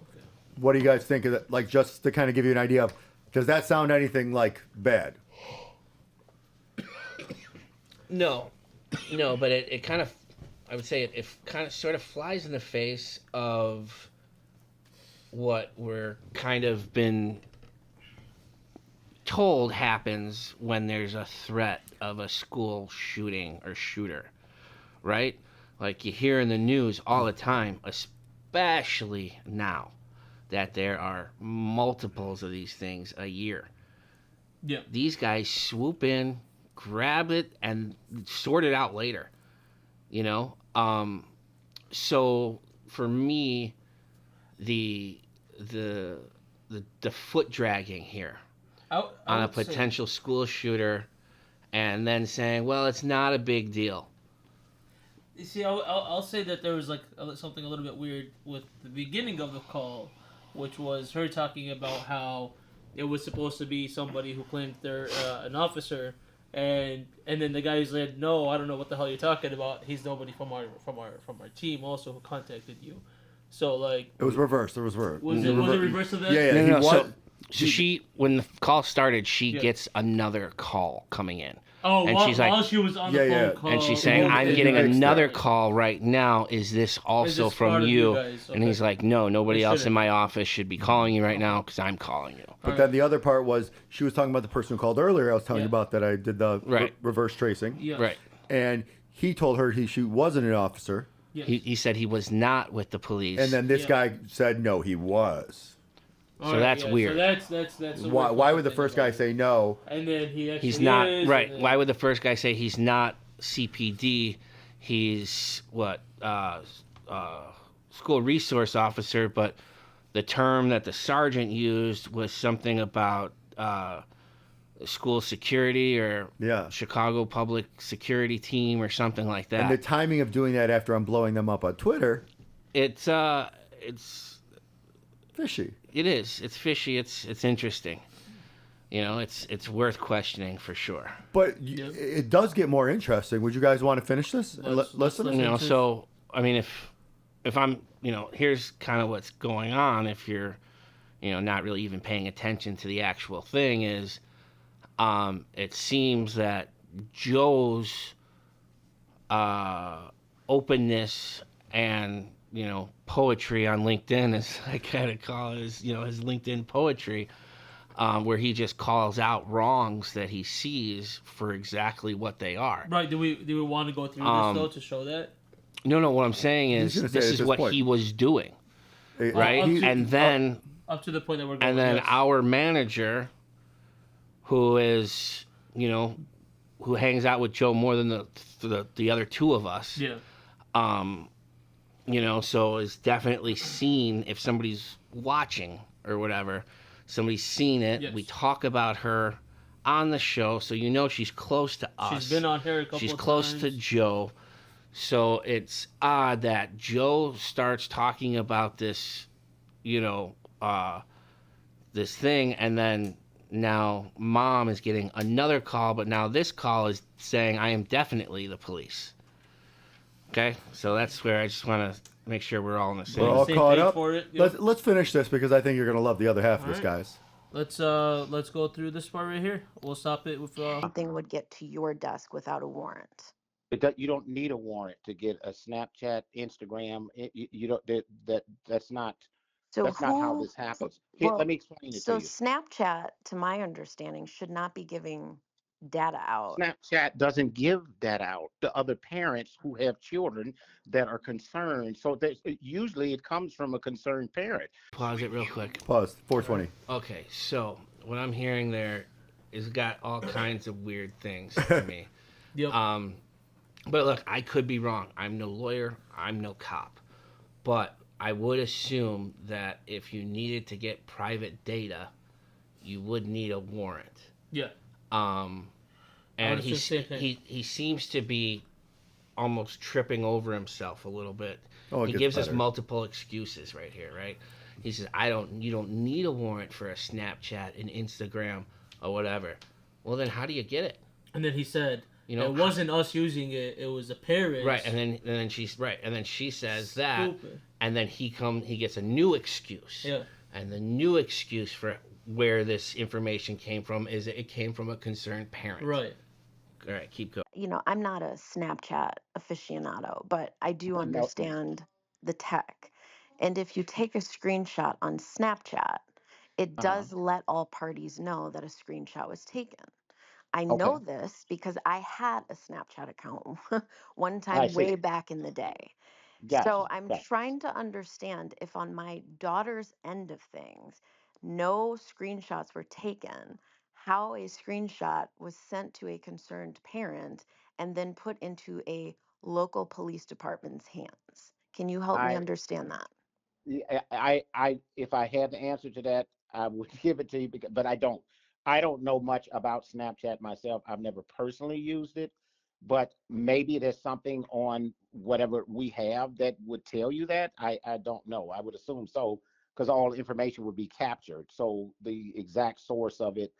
okay. What do you guys think of that? Like, just to kind of give you an idea of, does that sound anything like bad? No, no, but it kind of, I would say it kind of sort of flies in the face of what we're kind of been told happens when there's a threat of a school shooting or shooter, right? Like you hear in the news all the time, especially now that there are multiples of these things a year. Yeah. These guys swoop in, grab it, and sort it out later. You know, so for me, the the the foot dragging here I on a would say, potential school shooter, and then saying, "Well, it's not a big deal." you see, I'll say that there was like something a little bit weird with the beginning of the call, which was her talking about how it was supposed to be somebody who claimed they're an officer, and then the guy said, "No, I don't know what the hell you're talking about. He's nobody from our team also who contacted you." So like, It was reversed. There was was it reverse of that? Yeah, yeah. No, he no. was. So she, when the call started, she Yeah. gets another call coming in. Oh, And while, she's like- while she was on Yeah, the phone yeah. call, And she's saying, okay. "I'm You getting mixed another that. call right now. Is this also this from part of you?" you guys? And Okay. he's like, "No, nobody It else in shouldn't. my office should be calling you right now because I'm calling you." But then the other part was she was talking about the person who called earlier. I was telling you Yeah. about that. I did the Right. reverse tracing, Yes. Right. and he told her she wasn't an officer, Yes. He said he was not with the police. and then this Yeah. guy said no, he was. All So that's weird. So that's a Why? weird Why would the thing first about guy it. say no? And then he actually he's not is, right. and then- Why would the first guy say he's not CPD? He's what? School resource officer, but the term that the sergeant used was something about school security or Yeah. Chicago public security team or something like And the that. timing of doing that after I'm blowing them up on Twitter, It's fishy. it is. It's fishy. It's interesting. You know, it's worth questioning for sure. But Yep. it does get more interesting. Would you guys want to finish this? And Let's listen. listen. You know, Into- so I mean, if I'm, here's kind of what's going on. If you're not really even paying attention to the actual thing, is it seems that Joe's openness and poetry on LinkedIn, as I kind of call it, his LinkedIn poetry, where he just calls out wrongs that he sees for exactly what they are. Right? Do we want to go through this though to show that? No. What I'm saying is this is what he was doing, right? And then up to the point that we're going. And then yes. our manager, who is who hangs out with Joe more than the other two of us. Yeah. So is definitely seen if somebody's watching or whatever. Somebody's seen it. Yes. We talk about her on the show, so she's close to us. She's been on here a couple She's of close times. to Joe. So it's odd that Joe starts talking about this, this thing, and then now Mom is getting another call, but now this call is saying, I am definitely the police. Okay? So that's where I just want to make sure we're all in the same. We're all Same caught page up. for it, yep. Let's finish this because I think you're gonna love the other half of this, All right. guys. Let's go through this part right here. We'll stop it with Something would get to your desk without a warrant. You don't need a warrant to get a Snapchat, Instagram. You don't. That's not. So That's not how this happens. Here, let me explain it so to you. Snapchat, to my understanding, should not be giving data out. Snapchat doesn't give that out to other parents who have children that are concerned. So usually it comes from a concerned parent. Pause it real quick. Pause. 420. Okay, so what I'm hearing there is got all kinds of weird things to me. Yep. But look, I could be wrong. I'm no lawyer. I'm no cop. But I would assume that if you needed to get private data, you would need a warrant. Yeah. And he seems to be almost tripping over himself a little bit. Oh, he it gives gets us better. multiple excuses right here, right? He says, you don't need a warrant for a Snapchat, an Instagram, or whatever. Well, then how do you get it? And then he said, it wasn't us using it; it was the parents. Right, and then she says that, Stupid. and then he gets a new excuse. Yeah. And the new excuse for where this information came from is it came from a concerned parent. Right. All right, keep going. I'm not a Snapchat aficionado, but I do understand the tech. And if you take a screenshot on Snapchat, it does let all parties know that a screenshot was taken. I know this because I had a Snapchat account one time way back in the day. Gotcha. So I'm trying to understand if on my daughter's end of things, no screenshots were taken, how a screenshot was sent to a concerned parent and then put into a local police department's hands. Can you help me understand that? If I had the answer to that, I would give it to you, but I don't. I don't know much about Snapchat myself. I've never personally used it, but maybe there's something on whatever we have that would tell you that. I don't know. I would assume so, because all information would be captured. So the exact source of it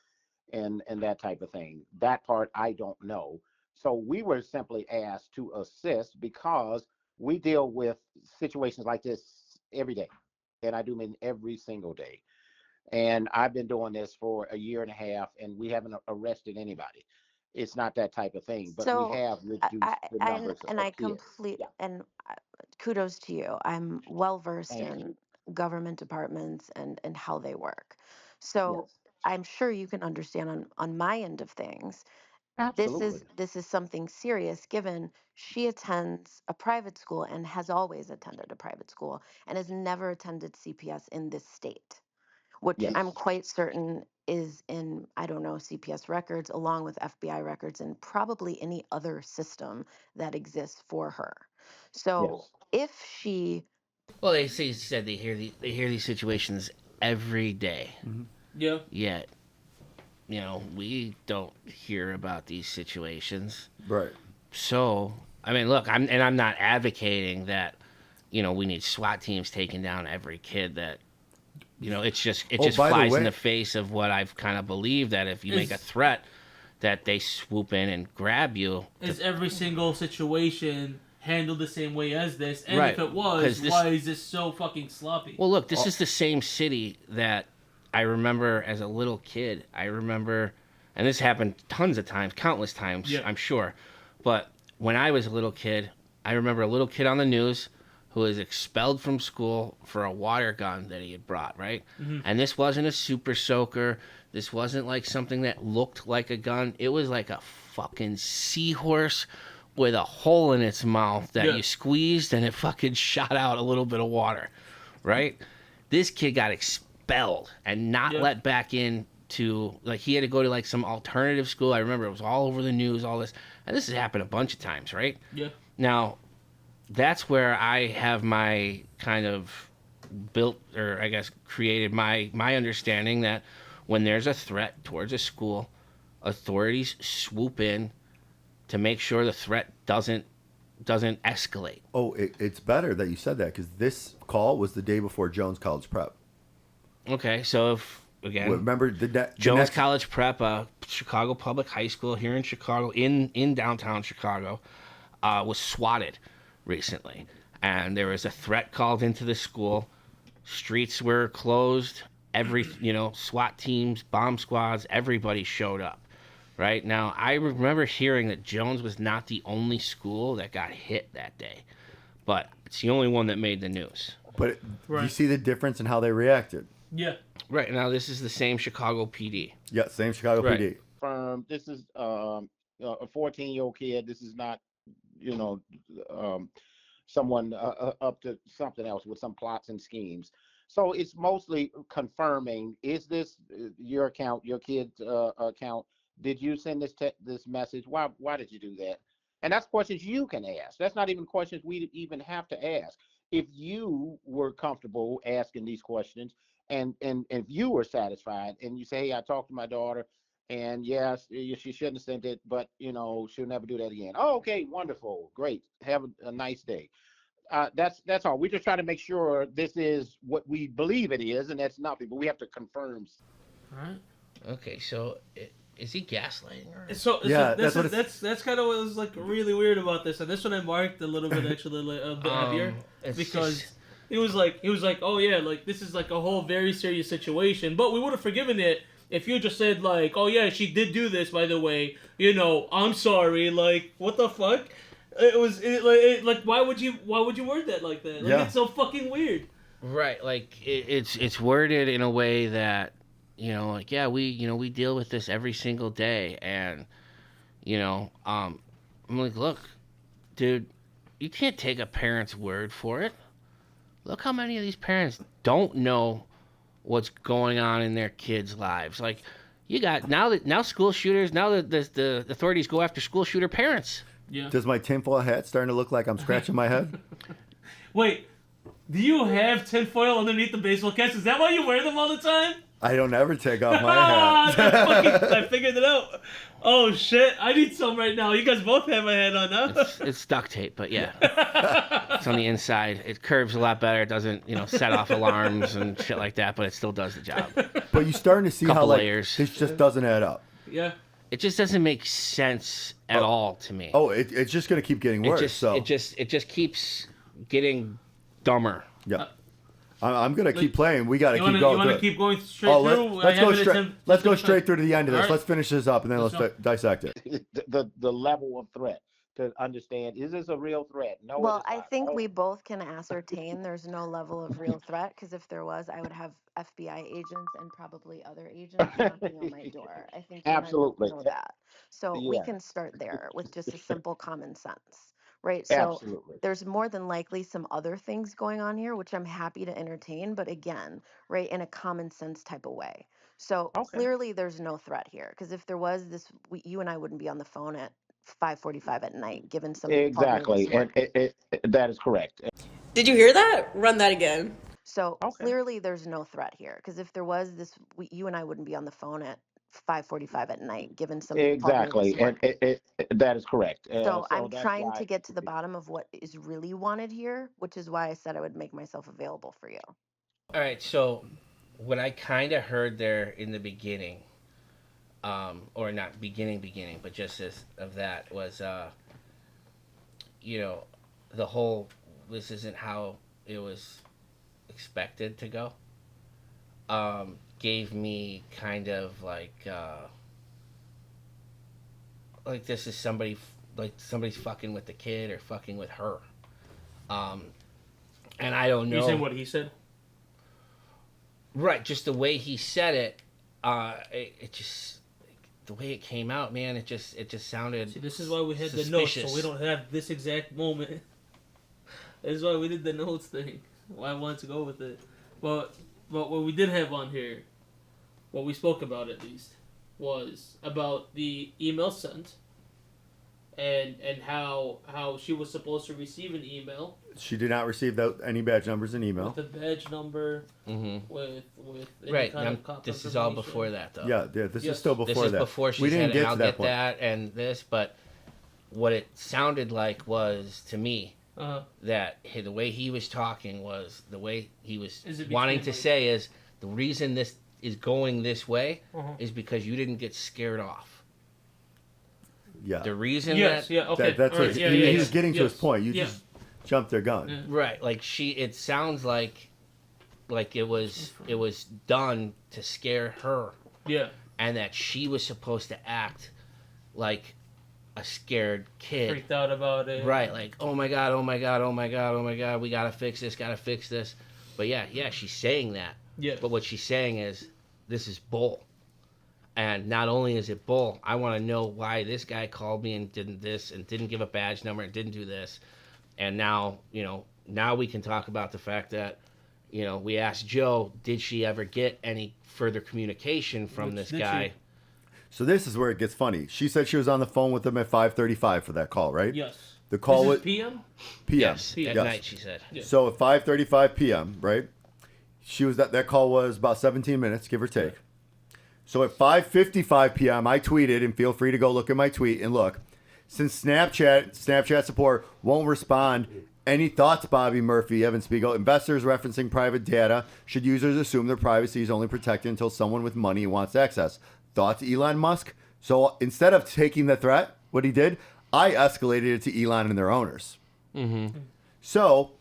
and that type of thing. That part I don't know. So we were simply asked to assist because we deal with situations like this every day, and I do mean every single day. And I've been doing this for a year and a half, and we haven't arrested anybody. It's not that type of thing, but So we have reduced the numbers and of I kids. complete Yeah. and kudos to you. I'm well versed Thank in government departments and how they work. So Yes, I'm sure you can understand on my end of things. absolutely. This is something serious given she attends a private school and has always attended a private school and has never attended CPS in this state, which I'm Yes, quite certain is in, I don't know, CPS records along with FBI records and probably any other system that exists for her. So yes. if she, Well, they said they hear these situations every day. Yeah. Yet, we don't hear about these situations. Right. So, I mean, look, I'm not advocating that, we need SWAT teams taking down every kid that, it just by the flies in way- the face of what I've kind of believed, that if you make a threat, that they swoop in and grab you. Is every single situation handled the same way as this? And Right, if it was, 'cause why is this so fucking sloppy? Well, look, this is the same city that I remember as a little kid. I remember, and this happened tons of times, countless times, Yeah. I'm sure. But when I was a little kid, I remember a little kid on the news who was expelled from school for a water gun that he had brought, right? Mm-hmm. And this wasn't a super soaker. This wasn't like something that looked like a gun. It was like a fucking seahorse with a hole in its mouth that Yeah. you squeezed and it fucking shot out a little bit of water, right? This kid got expelled and not Yeah. let back in to, like, he had to go to like some alternative school. I remember it was all over the news, all this. And this has happened a bunch of times, right? Yeah. Now, that's where I have my kind of built, or I guess created my understanding that when there's a threat towards a school, authorities swoop in to make sure the threat doesn't escalate. Oh, it's better that you said that because this call was the day before Jones College Prep. Okay, so if again, Remember Jones next- College Prep, Chicago Public High School here in Chicago, in downtown Chicago, was swatted recently, and there was a threat called into the school. Streets were closed. SWAT teams, bomb squads, everybody showed up. Right now, I remember hearing that Jones was not the only school that got hit that day, but it's the only one that made the news. But Right. you see the difference in how they reacted. Yeah. Right now, this is the same Chicago PD. Yeah, same Chicago Right. PD. This is a 14-year-old kid. This is not, someone up to something else with some plots and schemes. So it's mostly confirming: is this your account, your kid's account? Did you send this message? Why did you do that? And that's questions you can ask. That's not even questions we even have to ask. If you were comfortable asking these questions, and if you were satisfied, and you say, "Hey, I talked to my daughter, and yes, she shouldn't have sent it, but she'll never do that again." Oh, okay, wonderful, great. Have a nice day. That's all. We're just trying to make sure this is what we believe it is, and that's nothing. But we have to confirm. All right. Okay, so is he gaslighting her? So Yeah, that's kind of what was like really weird about this, and this one I marked a little bit actually like, a bit heavier it's because just- he was like, oh yeah, like this is like a whole very serious situation, but we would have forgiven it if you just said like, oh yeah, she did do this, by the way, I'm sorry, like what the fuck. Like why would you word that like that? Like Yeah. it's so fucking weird. Right, like it's worded in a way that like, yeah, we deal with this every single day, and I'm like, look, dude, you can't take a parent's word for it. Look how many of these parents don't know what's going on in their kids' lives. Like, you got now school shooters, now the authorities go after school shooter parents. Yeah. Does my tinfoil hat starting to look like I'm scratching my head? Wait, do you have tinfoil underneath the baseball caps? Is that why you wear them all the time? I don't ever take off my hat. I figured it out. Oh shit! I need some right now. You guys both have my hat on, huh? It's duct tape, but yeah, it's on the inside. It curves a lot better. It doesn't set off alarms and shit like that, but it still does the job. But you're starting to see how Couple like layers. this just doesn't add up. Yeah. It just doesn't make sense at all to me. Oh, it's just gonna keep getting worse. It just keeps getting dumber. Yeah. I'm gonna keep playing. We gotta keep going. You want to through it. keep going straight through? Let's go straight. Let's go straight through to the end of this. All right. Let's finish this up and then Let's let's dissect it. The level of threat to understand: is this a real threat? No. Well, it is I not. think Oh, we both can ascertain there's no level of real threat because if there was, I would have FBI agents and probably other agents knocking on my door. I think you and I both Absolutely. know that. So we Yeah. can start there with just a simple common sense, right? So Absolutely. there's more than likely some other things going on here, which I'm happy to entertain, but again, right, in a common sense type of way. So Okay. clearly there's no threat here because if there was this, you and I wouldn't be on the phone at 5:45 at night, given something called me this Exactly, and morning. that is correct. Did you hear that? Run that again. So Okay. clearly there's no threat here because if there was this, you and I wouldn't be on the phone at 5:45 at night, given something called me this Exactly, and morning. that is correct. So I'm that's trying why. to get to the bottom of what is really wanted here, which is why I said I would make myself available for you. All right, so what I kind of heard there in the beginning, or not beginning, but just as of that was, the whole this isn't how it was expected to go gave me kind of like this is somebody's fucking with the kid or fucking with her. And I don't know. You saying what he said? Right, just the way he said it, it just the way it came out, man. It just sounded. See, this is why we had suspicious. the notes, so we don't have this exact moment. This is why we did the notes thing. Why I wanted to go with it, but what we did have on here, what we spoke about at least, was about the email sent. And how she was supposed to receive an email. She did not receive any badge numbers in email. With the badge number, with any right. kind of cop this is all before that, though. Yeah. This is still before this is that. Before she we said, didn't get and I'll to that get point. that and this, but what it sounded like was to me that the way he was talking was the way he was wanting to say is the reason this is going this way is because you didn't get scared off. Yeah. The reason that's what he was getting to his point. You just jumped their gun. Yeah. Right. Like it sounds like it was done to scare her. Yeah. And that she was supposed to act like a scared kid. Freaked out about it. Right. Like, oh my God, oh my God, oh my God, oh my God, we gotta fix this. But yeah, she's saying that. Yeah. But what she's saying is, this is bull. And not only is it bull, I want to know why this guy called me and didn't this and didn't give a badge number and didn't do this. And now, now we can talk about the fact that, we asked Joe, did she ever get any further communication from this guy? So this is where it gets funny. She said she was on the phone with him at 5:35 for that call, right? Yes. The call was PM? PM. Yes, at night, she said. Yeah. So at 5:35 p.m., right? She was that call was about 17 minutes, give or take. So at 5:55 p.m., I tweeted, and feel free to go look at my tweet and look. Since Snapchat support won't respond, any thoughts, Bobby Murphy, Evan Spiegel? Investors referencing private data. Should users assume their privacy is only protected until someone with money wants access? Thoughts, Elon Musk? So instead of taking the threat, what he did, I escalated it to Elon and their owners. Mm-hmm. So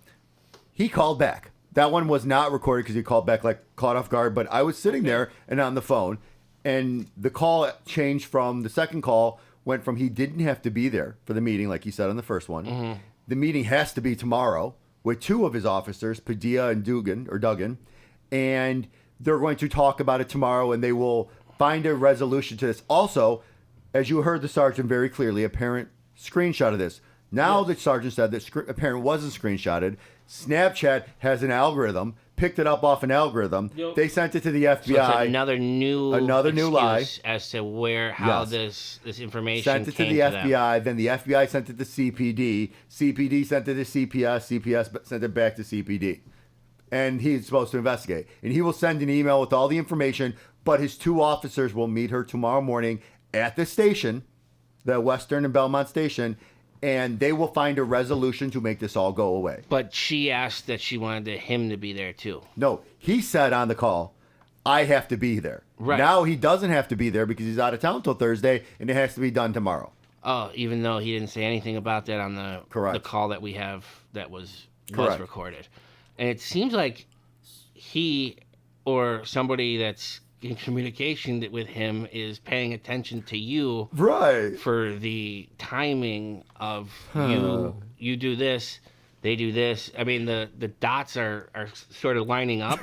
he called back. That one was not recorded because he called back caught off guard, but I was sitting there and on the phone. And the call changed from the second call, went from he didn't have to be there for the meeting, like he said on the first one. Mm-hmm. The meeting has to be tomorrow with two of his officers, Padilla and Duggan. And they're going to talk about it tomorrow and they will find a resolution to this. Also, as you heard the sergeant very clearly, a parent screenshotted this. Now the sergeant said that a parent wasn't screenshotted. Snapchat has an algorithm, picked it up off an algorithm. Yep. They sent it to the FBI. So it's another new lie as to how this information sent it to the FBI. Then the FBI sent it to CPD. CPD sent it to CPS. CPS sent it back to CPD. And he's supposed to investigate. And he will send an email with all the information. But his two officers will meet her tomorrow morning at the station, the Western and Belmont station. And they will find a resolution to make this all go away. But she asked that she wanted him to be there too. No, he said on the call, I have to be there. Right. Now he doesn't have to be there because he's out of town till Thursday, and it has to be done tomorrow. Oh, even though he didn't say anything about that on the call that we have that was recorded. And it seems like he or somebody that's in communication with him is paying attention to you for the timing of you do this, they do this. I mean, the dots are sort of lining up.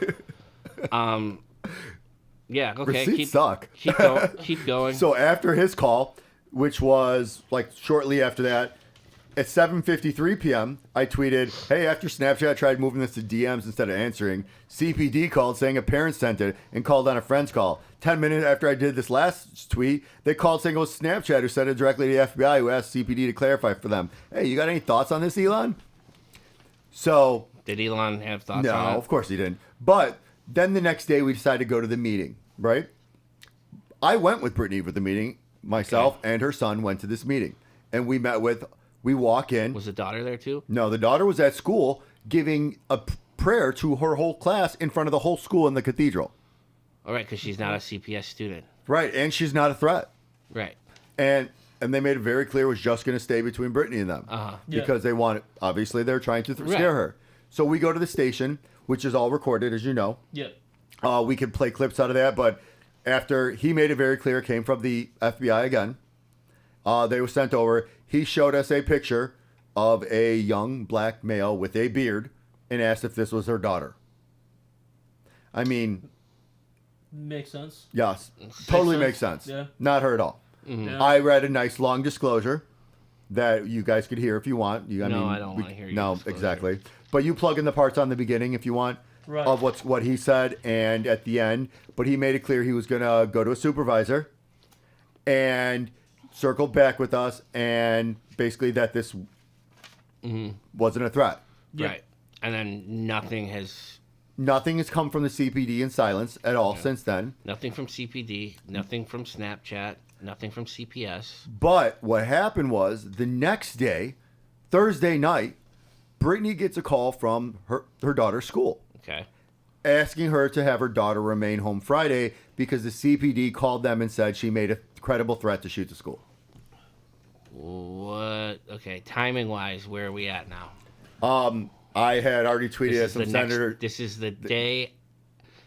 Yeah, okay. Receipts suck. Keep going. So after his call, which was shortly after that, at 7:53 p.m., I tweeted, hey, after Snapchat tried moving this to DMs instead of answering, CPD called saying a parent sent it and called on a friend's call. 10 minutes after I did this last tweet, they called saying it was Snapchat who sent it directly to the FBI, who asked CPD to clarify for them. Hey, you got any thoughts on this, Elon? So... Did Elon have thoughts on it? No, of course he didn't. But then the next day we decided to go to the meeting, right? I went with Brittany for the meeting. Myself and her son went to this meeting. And we met with... We walk in. Was the daughter there too? No, the daughter was at school giving a prayer to her whole class in front of the whole school in the cathedral. All right, because she's not a CPS student. Right, and she's not a threat. Right. And and they made it very clear it was just going to stay between Brittany and them because they wanted. Obviously, they're trying to scare her. So we go to the station, which is all recorded, as you know. Yeah. We can play clips out of that, but after he made it very clear, it came from the FBI again. They were sent over. He showed us a picture of a young black male with a beard and asked if this was her daughter. I mean, makes sense. yes, totally makes sense. Yeah. Not her at all. Mm-hmm. Yeah. I read a nice long disclosure that you guys could hear if you want. I don't want to hear you. No, exactly. But you plug in the parts on the beginning if you want of what he said and at the end. But he made it clear he was going to go to a supervisor and circled back with us and basically that this wasn't a threat. Yeah. Right. And then nothing has come from the CPD in silence at all since then. Nothing from CPD, nothing from Snapchat, nothing from CPS. But what happened was the next day, Thursday night, Brittany gets a call from her daughter's school. Okay. Asking her to have her daughter remain home Friday because the CPD called them and said she made a credible threat to shoot the school. What? Okay, timing wise, where are we at now? I had already tweeted at some senator. This is the day.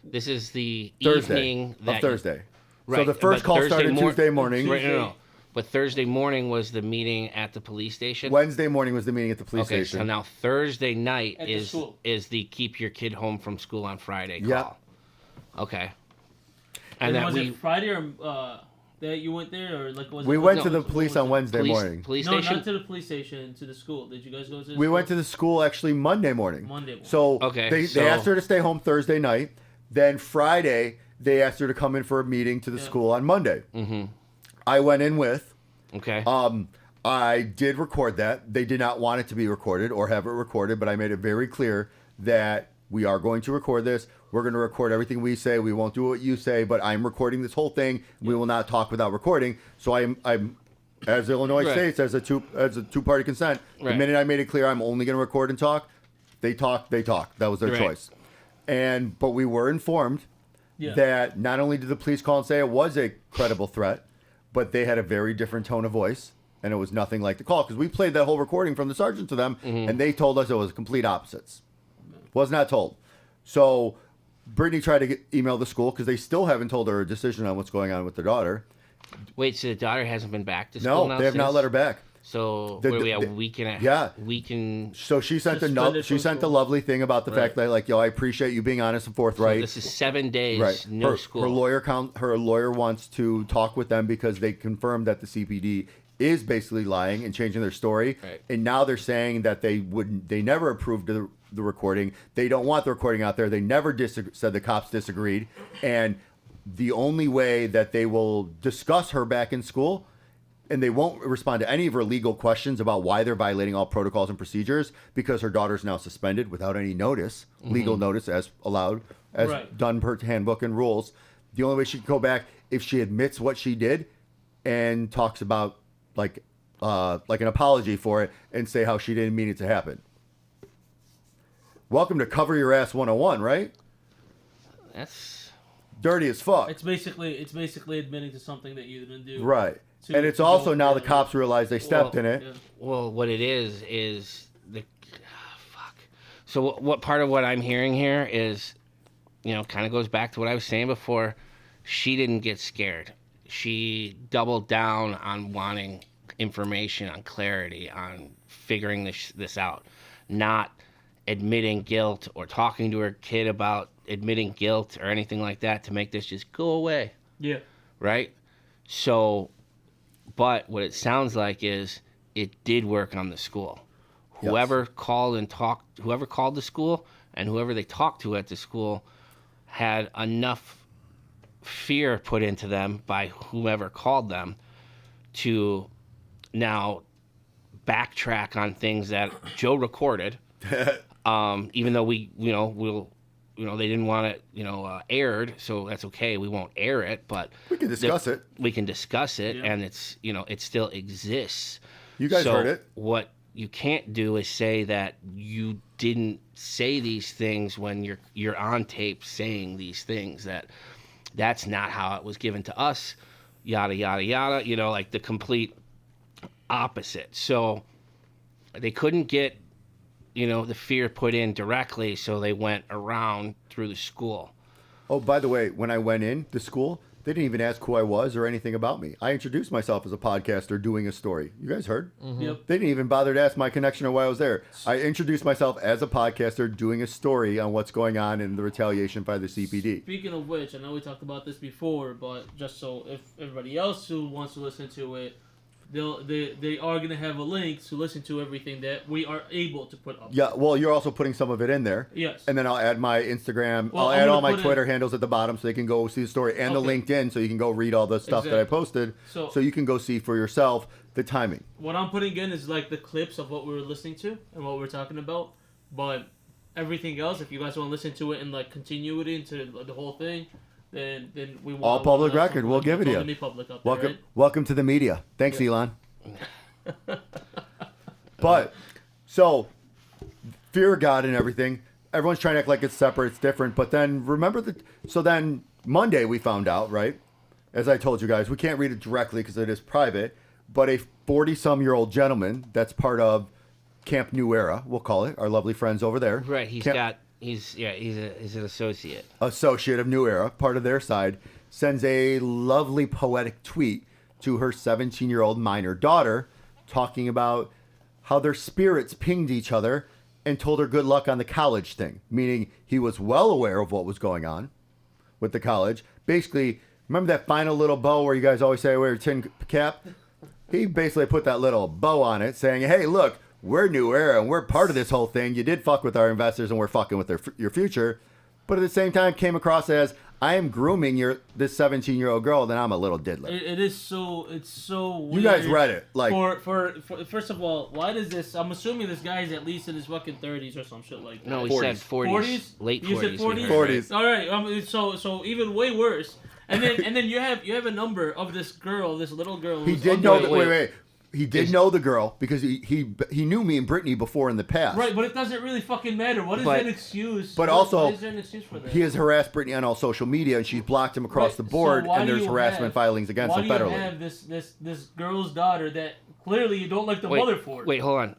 This is the Thursday evening of Thursday. Right. So the first call started Tuesday morning. Right, no. But Thursday morning was the meeting at the police station. Wednesday morning was the meeting at the police Okay, station. so now Thursday night At is the keep your kid home from school on Friday call. Yeah. Okay. And was it Friday or that you went there, or like was we it, went no, to the police on Wednesday morning. Police no, station? not to the police station, to the school. Did you guys go to the We school? went to the school actually Monday morning. Monday morning. So Okay, they asked her to stay home Thursday night. Then Friday they asked her to come in for a meeting to the school on Monday. Mm-hmm. I went in with. Okay. I did record that. They did not want it to be recorded or have it recorded, but I made it very clear that we are going to record this. We're going to record everything we say. We won't do what you say, but I'm recording this whole thing. We will not talk without recording. So I'm as Illinois states, as a two-party consent. The minute I made it clear I'm only going to record and talk, they talk. That was their choice. But we were informed that not only did the police call and say it was a credible threat, but they had a very different tone of voice, and it was nothing like the call. Because we played that whole recording from the sergeant to them, and they told us it was complete opposites. Was not told. So Brittany tried to email the school because they still haven't told her a decision on what's going on with their daughter. Wait, so the daughter hasn't been back to school now? No, they have not let her back. So what are we, a week and a half? So she sent a lovely thing about the fact that, like, I appreciate you being honest and forthright. So this is 7 days, no school. Her lawyer wants to talk with them because they confirmed that the CPD is basically lying and changing their story. Right. And now they're saying that they never approved the recording. They don't want the recording out there. They never said the cops disagreed. And the only way that they will discuss her back in school, and they won't respond to any of her legal questions about why they're violating all protocols and procedures, because her daughter's now suspended without any notice, legal notice as allowed, as done per handbook and rules. The only way she can go back if she admits what she did and talks about like an apology for it and say how she didn't mean it to happen. Welcome to Cover Your Ass 101, right? That's dirty as fuck. It's basically admitting to something that you didn't do. Right. And it's also now the cops realize they stepped in it. Yeah. Well, what it is the fuck. So what part of what I'm hearing here is, kind of goes back to what I was saying before. She didn't get scared. She doubled down on wanting information, on clarity, on figuring this out, not admitting guilt or talking to her kid about admitting guilt or anything like that to make this just go away. Yeah. Right? So, but what it sounds like is it did work on the school. Whoever called the school and whoever they talked to at the school had enough fear put into them by whomever called them to now backtrack on things that Joe recorded. Even though they didn't want it, aired, so that's okay. We won't air it, but we can discuss it. We can discuss it, and it's, it still exists. You guys heard it. What you can't do is say that you didn't say these things when you're on tape saying these things. That's not how it was given to us. Yada yada yada. Like the complete opposite. So they couldn't get, the fear put in directly, so they went around through the school. Oh, by the way, when I went in the school, they didn't even ask who I was or anything about me. I introduced myself as a podcaster doing a story. You guys heard? Yep. They didn't even bother to ask my connection or why I was there. I introduced myself as a podcaster doing a story on what's going on in the retaliation by the CPD. Speaking of which, I know we talked about this before, but just so if everybody else who wants to listen to it, they are going to have a link to listen to everything that we are able to put up. Yeah, well, you're also putting some of it in there. Yes. And then I'll add my Instagram. Well, I'll I'm add gonna all my put Twitter handles at the bottom so they can go see the story. And the LinkedIn so you can go read all the stuff that I posted. So you can go see for yourself the timing. What I'm putting in is like the clips of what we were listening to and what we're talking about. But everything else, if you guys want to listen to it and like continue it into the whole thing, then we want All public record. We'll give it to you. Public up Welcome, there, right? welcome to the media. Thanks, Elon. But so fear of God and everything. Everyone's trying to act like it's separate, it's different. But then remember so then Monday we found out, right? As I told you guys, we can't read it directly because it is private. But a 40-some-year-old gentleman that's part of Camp New Era, we'll call it, our lovely friends over there. Right. He's an associate. Associate of New Era, part of their side, sends a lovely poetic tweet to her 17-year-old minor daughter, talking about how their spirits pinged each other and told her good luck on the college thing, meaning he was well aware of what was going on with the college. Basically, remember that final little bow where you guys always say, wear your tin cap? He basically put that little bow on it saying, hey, look, we're New Era and we're part of this whole thing. You did fuck with our investors and we're fucking with your future. But at the same time came across as, I am grooming this 17-year-old girl, then I'm a little diddler. It's so weird. You guys read it. Like for first of all, why does this? I'm assuming this guy's at least in his fucking 30s or some shit like that. No, he said 40s. Late 40s. You said 40s? 40s. All right. So even way worse. And then you have a number of this girl, this little girl. He did know that. Wait. He did know the girl because he knew me and Brittany before in the past. Right, but it doesn't really fucking matter. What is an excuse? But also, why is there an excuse for that? he has harassed Brittany on all social media, and she's blocked him across the board, and there's harassment filings against him federally. Why do you have this girl's daughter that clearly you don't like the mother for? Wait, hold on.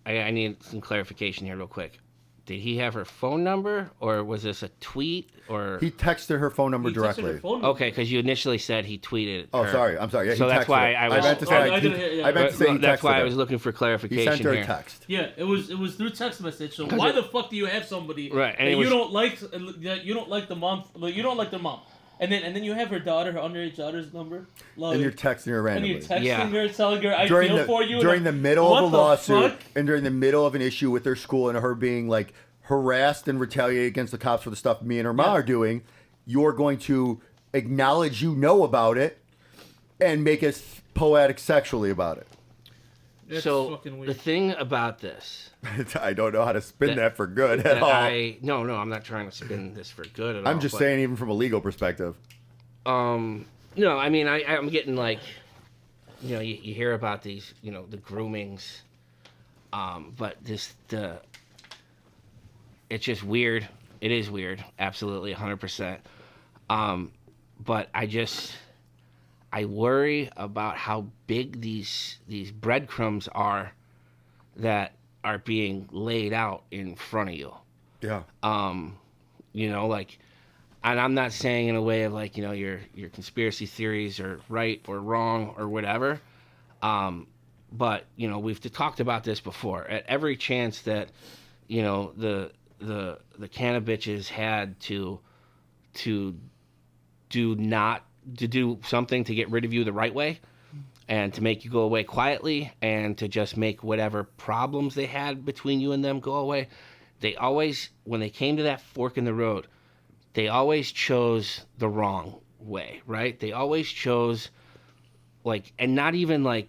I need some clarification here real quick. Did he have her phone number, or was this a tweet, or he texted her phone number directly? Okay, because you initially said he tweeted. Oh, her. sorry. I'm sorry. Yeah, so that's why I was. I meant to say. That's why I was looking for clarification. He sent her here. a text. Yeah, it was through text message. So why the fuck do you have somebody and you don't like the mom? You don't like the mom. And then you have her daughter, her underage daughter's number. And you're texting her randomly. And you're texting her, telling her, I feel for you. During the middle of a lawsuit, and during the middle of an issue with their school and her being like harassed and retaliated against the cops for the stuff me and her mom are doing, you're going to acknowledge you know about it and make us poetic sexually about it. That's so the thing about this, I don't know how to spin that for good at all. No, I'm not trying to spin this for good at all. I'm just saying, even from a legal perspective. No, I mean, I'm getting like, you hear about these, the groomings, but it's just weird. It is weird, absolutely, 100%. But I worry about how big these breadcrumbs are that are being laid out in front of you. Yeah. And I'm not saying in a way of like, your conspiracy theories are right or wrong or whatever. But, we've talked about this before. At every chance that, the cannabitches had to do something to get rid of you the right way and to make you go away quietly and to just make whatever problems they had between you and them go away. They always, when they came to that fork in the road, they always chose the wrong way, right? They always chose and not even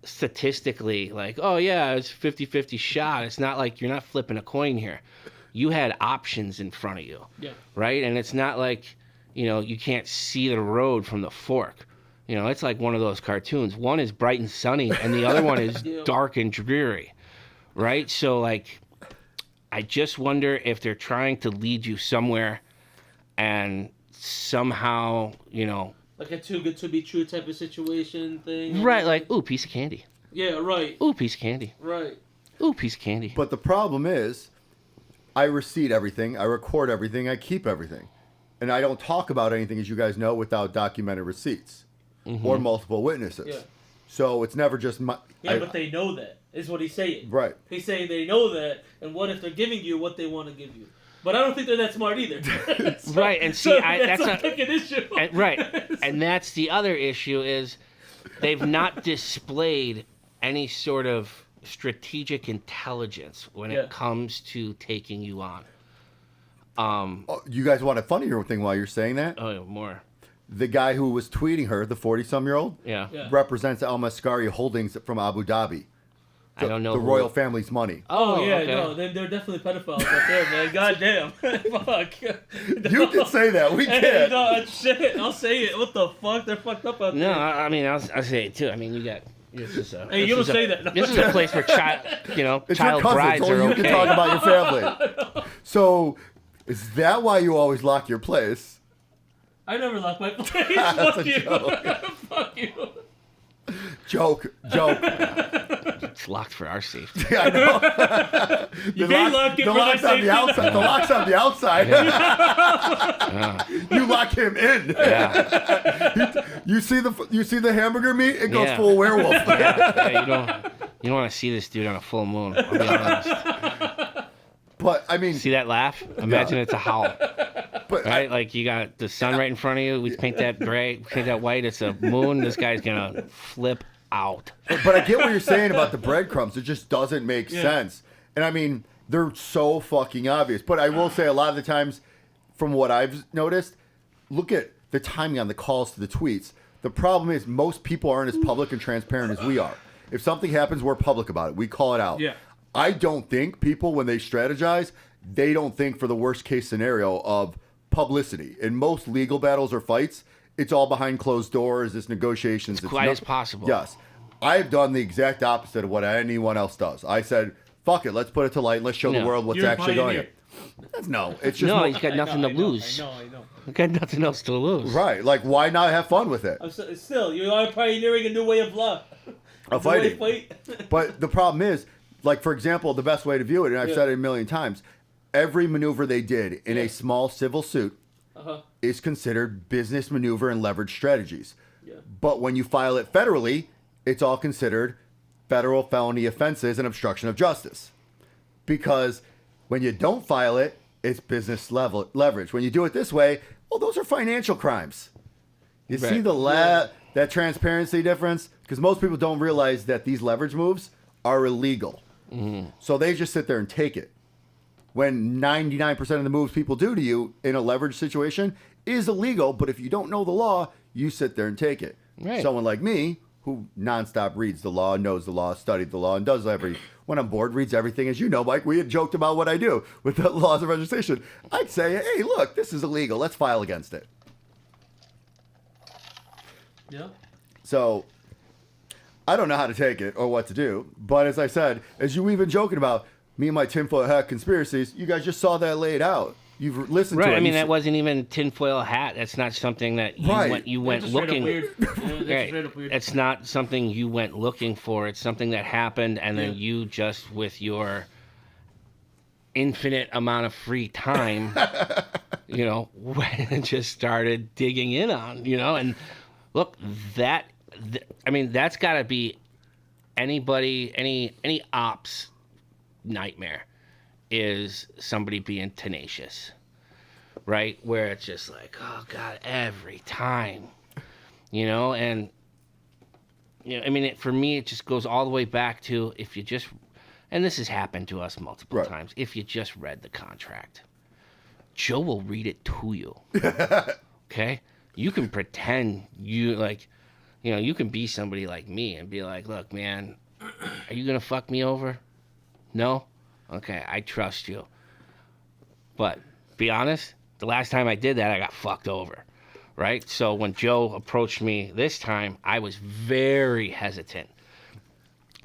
statistically oh yeah, it's 50-50 shot. It's not like you're not flipping a coin here. You had options in front of you, right? And it's not like, you can't see the road from the fork. It's like one of those cartoons. One is bright and sunny, and the other one is dark and dreary, right? So, I just wonder if they're trying to lead you somewhere and somehow, like a too good to be true type of situation thing. Right, ooh, piece of candy. Yeah, right. Ooh, piece of candy. Right. Ooh, piece of candy. But the problem is, I receipt everything, I record everything, I keep everything. And I don't talk about anything, as you guys know, without documented receipts or multiple witnesses. Yeah. So it's never just my... Yeah, but they know that, is what he's saying. Right. He's saying they know that, and what if they're giving you what they want to give you? But I don't think they're that smart either. So, right, and see, so that's a fucking issue. And, right, and that's the other issue is they've not displayed any sort of strategic intelligence when it comes to taking you on. You guys want a funnier thing while you're saying that? Oh, more. The guy who was tweeting her, the 40-some-year-old, Yeah. represents Al Mascari Holdings from Abu Dhabi. I don't know the who- royal family's money. Oh, yeah, okay. no, then they're definitely pedophiles right there, man. God damn. Fuck. You can say that. We can't. No, shit, I'll say it. What the fuck? They're fucked up out No, there. I mean, I'll say it too. I mean, you got... This is a, Hey, this you don't is a- say that. This is a place where child It's your child cousins. brides Only are you okay. can talk about your family. So, is that why you always lock your place? I never lock my place. Fuck a you. joke. Fuck you. Joke. It's locked for our safety. I know. You can't lock it the for lock's their on the safety. outside. The lock's on the outside. You lock him in. Yeah. You see the hamburger meat? It goes Yeah. full werewolf. Yeah, you don't want to see this dude on a full moon. I'll be honest. But I mean, See that laugh? Imagine it's a howl. but Right? Like you got the sun right in front of you. We paint that gray, paint that white. It's a moon. This guy's gonna flip out. But I get what you're saying about the breadcrumbs. It just doesn't make sense. And I mean, they're so fucking obvious. But I will say a lot of the times, from what I've noticed, look at the timing on the calls to the tweets. The problem is most people aren't as public and transparent as we are. If something happens, we're public about it. We call it out. Yeah. I don't think people, when they strategize, they don't think for the worst case scenario of publicity. In most legal battles or fights, it's all behind closed doors. It's negotiations. It's quiet as possible. Yes. I've done the exact opposite of what anyone else does. I said, fuck it, let's put it to light. Let's show the No. world what's You're a actually going on. pioneer. No, it's just No, he's got nothing to lose. I know. He's got nothing else to lose. right. Like, why not have fun with it? Still, you are pioneering a new way of life. Of fighting. But the problem is, like, for example, the best way to view it, and I've said it a million times, every maneuver they did in a small civil suit is considered business maneuver and leverage strategies. Yeah. But when you file it federally, it's all considered federal felony offenses and obstruction of justice. Because when you don't file it, it's business leverage. When you do it this way, well, those are financial crimes. You see Right. that transparency difference? Because most people don't realize that these leverage moves are illegal. So they just sit there and take it. When 99% of the moves people do to you in a leverage situation is illegal, but if you don't know the law, you sit there and take it. Right. Someone like me, who nonstop reads the law, knows the law, studied the law, and does when I'm bored, reads everything. As you know, Mike, we had joked about what I do with the laws of registration. I'd say, hey, look, this is illegal. Let's file against it. Yeah. So I don't know how to take it or what to do. But as I said, as you've been joking about me and my tinfoil hat conspiracies, you guys just saw that laid out. You've listened to it. Right. I mean, You that wasn't even tinfoil hat. That's not something that you Right. went That's straight up looking. weird. Yeah, that's Right. straight up weird. It's not something you went looking for. It's something that happened, and then you just, with your infinite amount of free time, went and just started digging in on, and look, I mean, that's got to be anybody, any ops nightmare is somebody being tenacious, right? Where it's just like, oh God, every time, and I mean, for me, it just goes all the way back to if you just, and this has happened to us multiple Right. times, if you just read the contract, Joe will read it to you. Okay? You can pretend you can be somebody like me and be like, look, man, are you going to fuck me over? No? Okay, I trust you. But be honest, the last time I did that, I got fucked over, right? So when Joe approached me this time, I was very hesitant.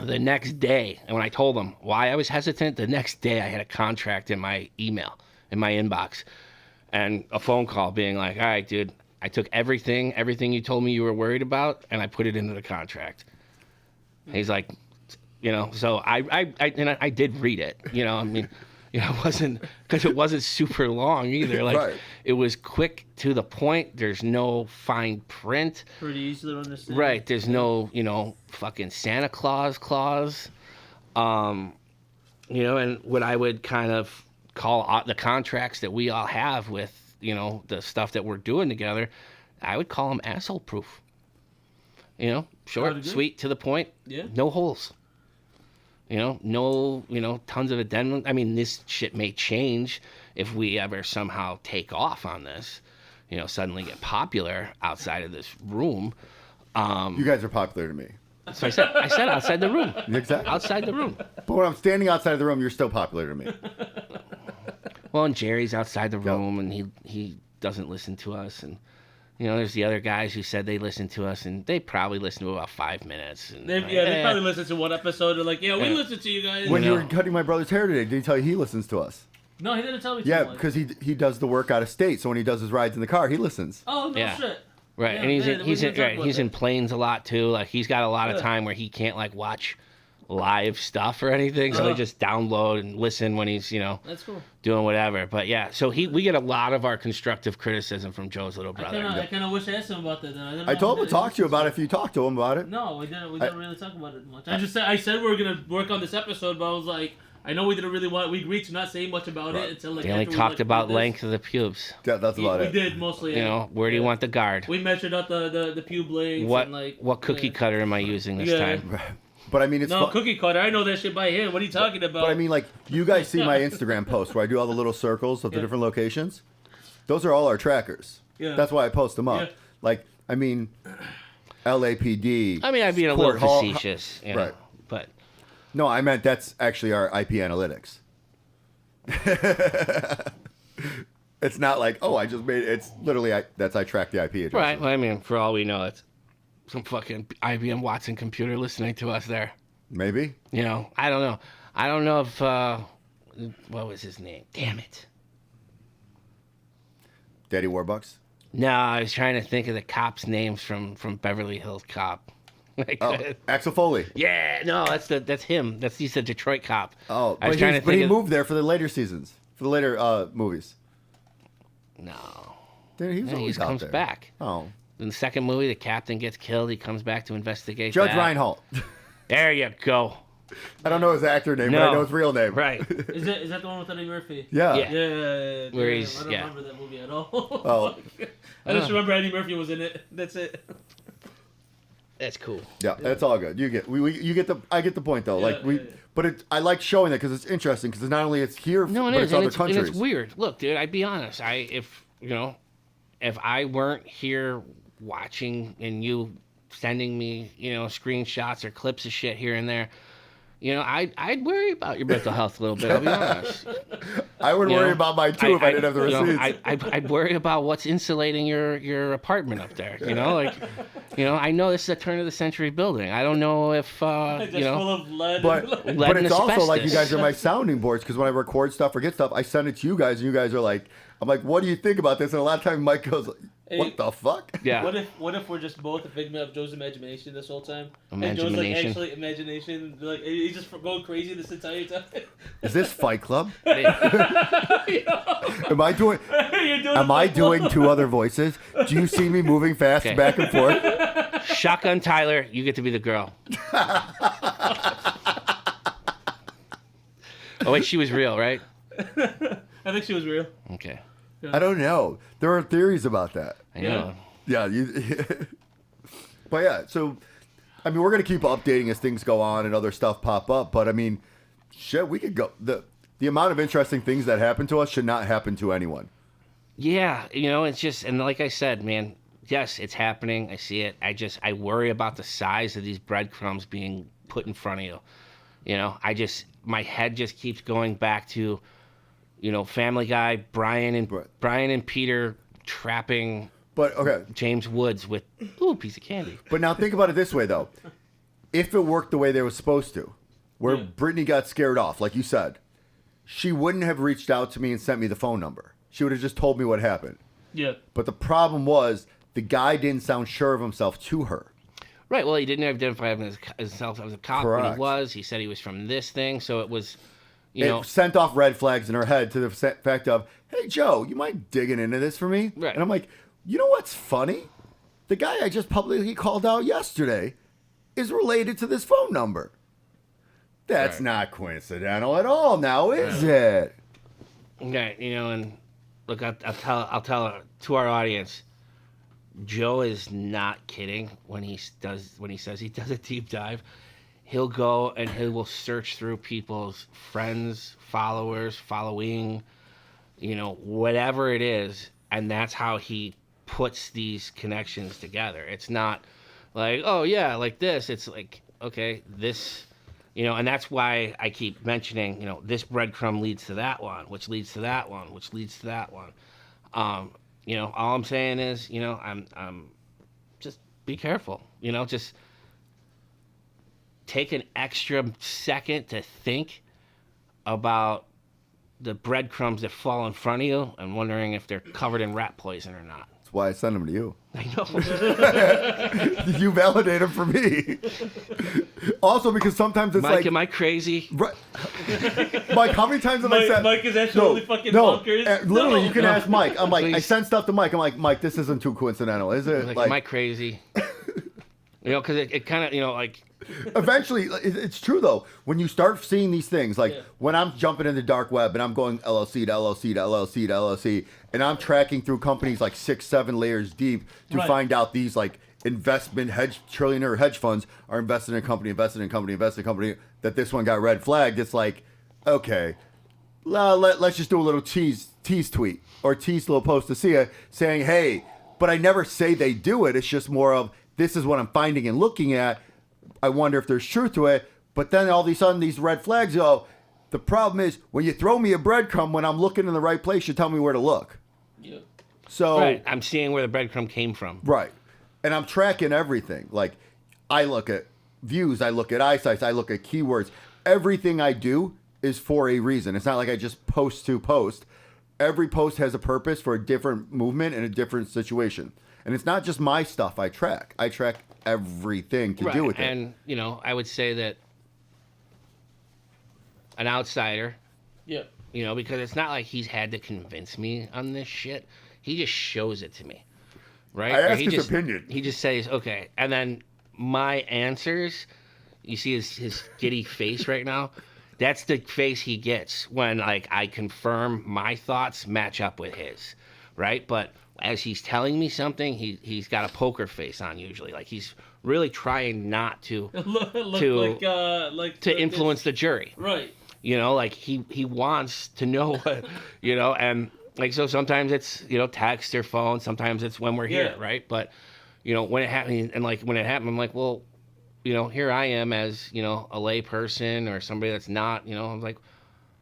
The next day, and when I told him why I was hesitant, the next day I had a contract in my email, in my inbox, and a phone call being like, all right, dude, I took everything you told me you were worried about, and I put it into the contract. He's like, so I did read it. I mean, it wasn't because it wasn't super long either. Like Right. it was quick to the point. There's no fine print. Pretty easy to understand. Right. There's no, fucking Santa Claus clause. And what I would kind of call the contracts that we all have with, the stuff that we're doing together, I would call them asshole proof. Short, sweet, to the point. Yeah. No holes. No, tons of addendum. I mean, this shit may change if we ever somehow take off on this, suddenly get popular outside of this room. You guys are popular to me. So I said outside the room. Exactly. Outside the room. But when I'm standing outside of the room, you're still popular to me. Well, and Jerry's outside the room, and he doesn't listen to us, and there's the other guys who said they listened to us, and they probably listened to about 5 minutes. And They probably listened to one episode. They're like, we listened to you guys. When you were cutting my brother's hair today, did he tell you he listens to us? No, he didn't tell me. Yeah, too much. because he does the work out of state, so when he does his rides in the car, he listens. Oh no Yeah. shit. Right, Yeah, and he's we didn't talk about he's in that. planes a lot too. Like he's got a lot of time where he can't like watch live stuff or anything, so he just download and listen when he's That's cool. doing whatever. But yeah, so we get a lot of our constructive criticism from Joe's little brother. I kind of wish I asked him about that. Then. I told him to talk to you about it if you talk to him about it. No, we didn't. We didn't really talk about it much. I said we were gonna work on this episode, but I was like, I know we didn't really want. We agreed to not say much about it until like. They only after we, talked about did this. length of the pubes. That's about We it. did mostly. Where do you want the guard? We measured out the pube lengths. What and, like, what cookie cutter am I using this time? But I mean, it's No, fun. cookie cutter. I know that shit by hand. What are you talking about? But I mean, like, you guys see my Instagram post where I do all the little circles of the different locations? Those are all our trackers. Yeah. That's why I post them up. Yeah. Like, I mean, LAPD. I mean, I'd be a Court little Hall- facetious, Right. But No, I meant that's actually our IP analytics. It's not like, oh, I just made it. It's literally, I track the IP address. right. Well, I mean, for all we know, it's some fucking IBM Watson computer listening to us there. Maybe. I don't know. I don't know if what was his name? Damn it. Daddy Warbucks. No, I was trying to think of the cops' names from Beverly Hills Cop. Oh, Axel Foley. Yeah, no, that's him. He's a Detroit cop. Oh, I was but, trying to but he think moved there for the later seasons, for the later movies. No, Dude, he was always out comes there. back. Oh, In the second movie, the captain gets killed. He comes back to investigate. Judge that. Reinhold. There you go. I don't know his actor name, but No. I know his real name. Right. is that the one with Eddie Murphy? Yeah. Yeah. Yeah. Where damn, he's- I don't yeah. remember that movie at all. Oh. I just remember Eddie Murphy was in it. That's it. That's cool. Yeah, that's all good. You get you get the I get the point though. Like Yeah. but I like showing that because it's interesting because not only it's here, No, it but is, it's and other it's, countries. and it's weird. Look, dude, I'd be honest. If I weren't here watching and you sending me, screenshots or clips of shit here and there, I'd worry about your mental health a little bit. I'll be honest. I would You worry know, about mine too if I didn't have the receipts. I'd worry about what's insulating your apartment up there. I know this is a turn of the century building. I don't know if Just full of lead. But lead but and it's also like you asbestos. guys are my sounding boards because when I record stuff or get stuff, I send it to you guys, and you guys are like, I'm like, what do you think about this? And a lot of times Mike goes, what the fuck? Yeah. What if we're just both a figment of Joe's imagination this whole time? And Imagination. Joe's like actually imagination, like he's just going crazy this entire time. Is this Fight Club? Hey, Am I doing? You're doing Am it I like- doing two other voices? Do you see me moving fast Okay. back and forth? Shotgun Tyler, you get to be the girl. Oh wait, she was real, right? I think she was real. Okay, I don't know. There are theories about that. I know. Yeah, but yeah. So, I mean, we're gonna keep updating as things go on and other stuff pop up. But I mean, shit, we could go. The amount of interesting things that happen to us should not happen to anyone. Yeah, it's just, and like I said, man, yes, it's happening. I see it. I worry about the size of these breadcrumbs being put in front of you. My head just keeps going back to, Family Guy, Brian and Peter trapping But okay. James Woods with a piece of candy. But now think about it this way, though. If it worked the way they were supposed to, where Brittany got scared off, like you said, she wouldn't have reached out to me and sent me the phone number. She would have just told me what happened. Yeah. But the problem was the guy didn't sound sure of himself to her. Right. Well, he didn't identify himself as a cop, but Correct. he was. He said he was from this thing, so it was, you It know. sent off red flags in her head to the fact of, hey, Joe, you mind digging into this for me? Right. And I'm like, you know what's funny? The guy I just publicly called out yesterday is related to this phone number. That's Right. not coincidental at all now, is it? Okay, you know, and look, I'll tell to our audience, Joe is not kidding when he says he does a deep dive. He'll go and he will search through people's friends, followers, following, you know, whatever it is, and that's how he puts these connections together. It's not like, oh yeah, like this. It's like, okay, this, you know, and that's why I keep mentioning, you know, this breadcrumb leads to that one, which leads to that one, which leads to that one. You know, all I'm saying is, you know, I'm just be careful. You know, just take an extra second to think about the breadcrumbs that fall in front of you and wondering if they're covered in rat poison or not. That's why I sent him to you. I know. You validate him for me. Also, because sometimes it's Mike, like... am I crazy? Right. Mike, how many times have I said... Mike is absolutely fucking bonkers. Literally, No. you can ask Mike. I'm like, I Please. send stuff to Mike. I'm like, Mike, this isn't too coincidental, is it? Like, am I crazy? You know, because it kind of, you know, like... Eventually, it's true though. When you start seeing these things, like when I'm jumping in the dark web and I'm going LLC to LLC to LLC to LLC, and I'm tracking through companies like 6-7 layers deep to Right. find out these like investment trillionaire hedge funds are invested in a company, that this one got red flagged. It's like, okay, let's just do a little tease tweet or tease little post to see it saying, hey, but I never say they do it. It's just more of, this is what I'm finding and looking at. I wonder if there's truth to it. But then all of a sudden these red flags go, the problem is when you throw me a breadcrumb, when I'm looking in the right place, you tell me where to look. Yeah. So, Right, I'm seeing where the breadcrumb came from. right. And I'm tracking everything. Like I look at views, I look at eyesight, I look at keywords. Everything I do is for a reason. It's not like I just post to post. Every post has a purpose for a different movement and a different situation. And it's not just my stuff I track. I track everything to do with it. And, you know, I would say that an outsider, Yeah. you know, because it's not like he's had to convince me on this shit. He just shows it to me, right? I Or ask he his just, opinion. He just says, okay. And then my answers, you see his giddy face right now? That's the face he gets when, like, I confirm my thoughts match up with his, right? But as he's telling me something, he's got a poker face on usually. Like, he's really trying not to Look like to influence the jury. Right. You know, like he wants to know what, you know, and like, so sometimes it's, you know, text or phone, sometimes it's when we're here, Yeah. right? But, you know, when it happened, and like when it happened, I'm like, well, you know, here I am as, you know, a lay person or somebody that's not, you know, I'm like,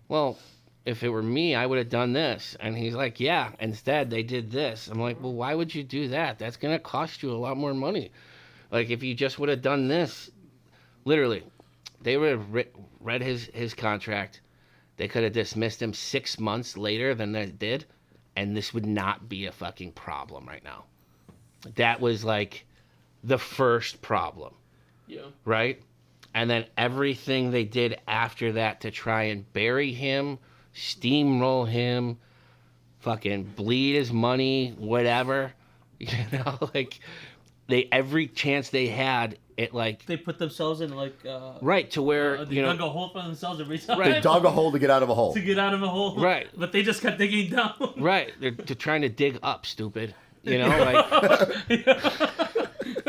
well, if it were me, I would have done this. And he's like, yeah, instead they did this. I'm like, well, why would you do that? That's going to cost you a lot more money. Like, if you just would have done this, literally, they would have read his contract. They could have dismissed him 6 months later than they did, and this would not be a fucking problem right now. That was like the first problem, Yeah. right? And then everything they did after that to try and bury him, steamroll him, fucking bleed his money, whatever, you know, like every chance they had, it like They put themselves in like right to where they you know dug a hole for themselves every time. Right. They dug a hole to get out of a hole. to get out of a hole. Right. But they just kept digging down. right they're trying to dig up, stupid, you know, like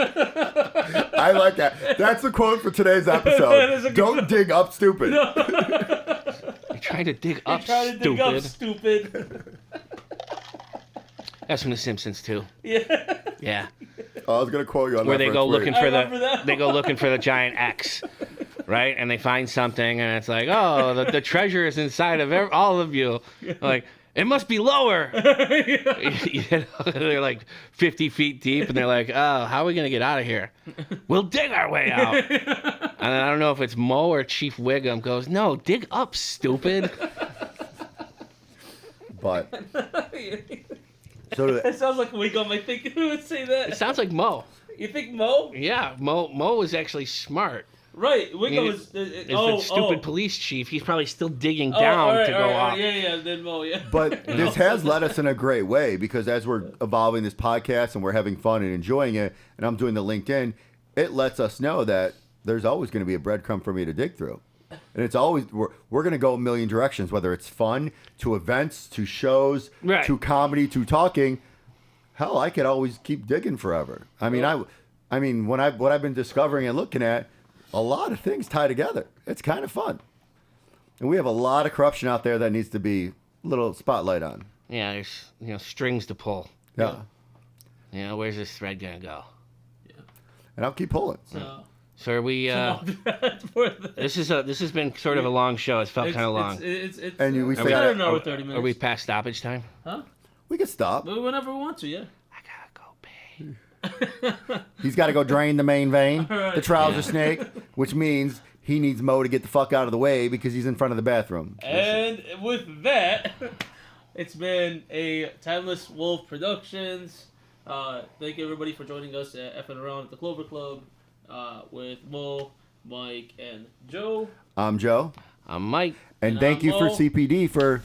I like that. That's the quote for today's That is a episode. good Don't one. dig up stupid. you're trying to dig up, Trying to dig up stupid. That's from The Simpsons too. Yeah. Yeah, Oh, I was gonna quote you on where that. they for go a tweet. looking I for remember that. they go looking for the giant X, right? And they find something, and it's like, oh, the treasure is inside of all of you. Like, it must be lower. You know, they're like 50 feet deep, and they're like, oh, how are we gonna get out of here? We'll dig our way out. And then I don't know if it's Mo or Chief Wiggum goes, no, dig up, stupid. But so It sounds like a wig on my thinking who would say It that. sounds like Mo. You think Mo? Yeah, Mo was actually smart. Right. Wingo Is is. the stupid police chief. He's probably still digging down to go up. Yeah, then Mo, yeah. But this has led us in a great way because as we're evolving this podcast and we're having fun and enjoying it, and I'm doing the LinkedIn, it lets us know that there's always going to be a breadcrumb for me to dig through. And it's always, we're going to go a million directions, whether it's fun, to events, to shows, Right. to comedy, to talking. Hell, I could always keep digging forever. I mean, I mean, what I've been discovering and looking at, a lot of things tie together. It's kind of fun. And we have a lot of corruption out there that needs to be a little spotlight on. Yeah, there's strings to pull. Yeah. Where's this thread gonna go? And I'll keep pulling. So are we? This has been sort of a long show. It's felt kind of long. And we say, an hour 30 minutes. Are we past stoppage time? Huh? we can stop. Whenever we want to, yeah. I gotta go pee. He's got to go drain the main vein, Right. the trouser snake, which means he needs Mo to get the fuck out of the way because he's in front of the bathroom. And with that, it's been a Timeless Wolf Productions. Thank you everybody for joining us at F'nAround at the Clover Club with Mo, Mike, and Joe. I'm Joe. I'm Mike. And thank you for Mo. CPD for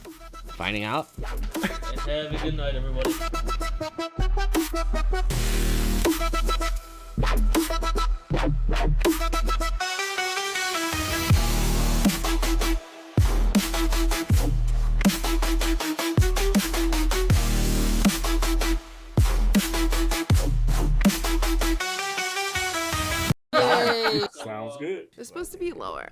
Finding out. And have a good night, everybody. Sounds good. It's supposed to be lower.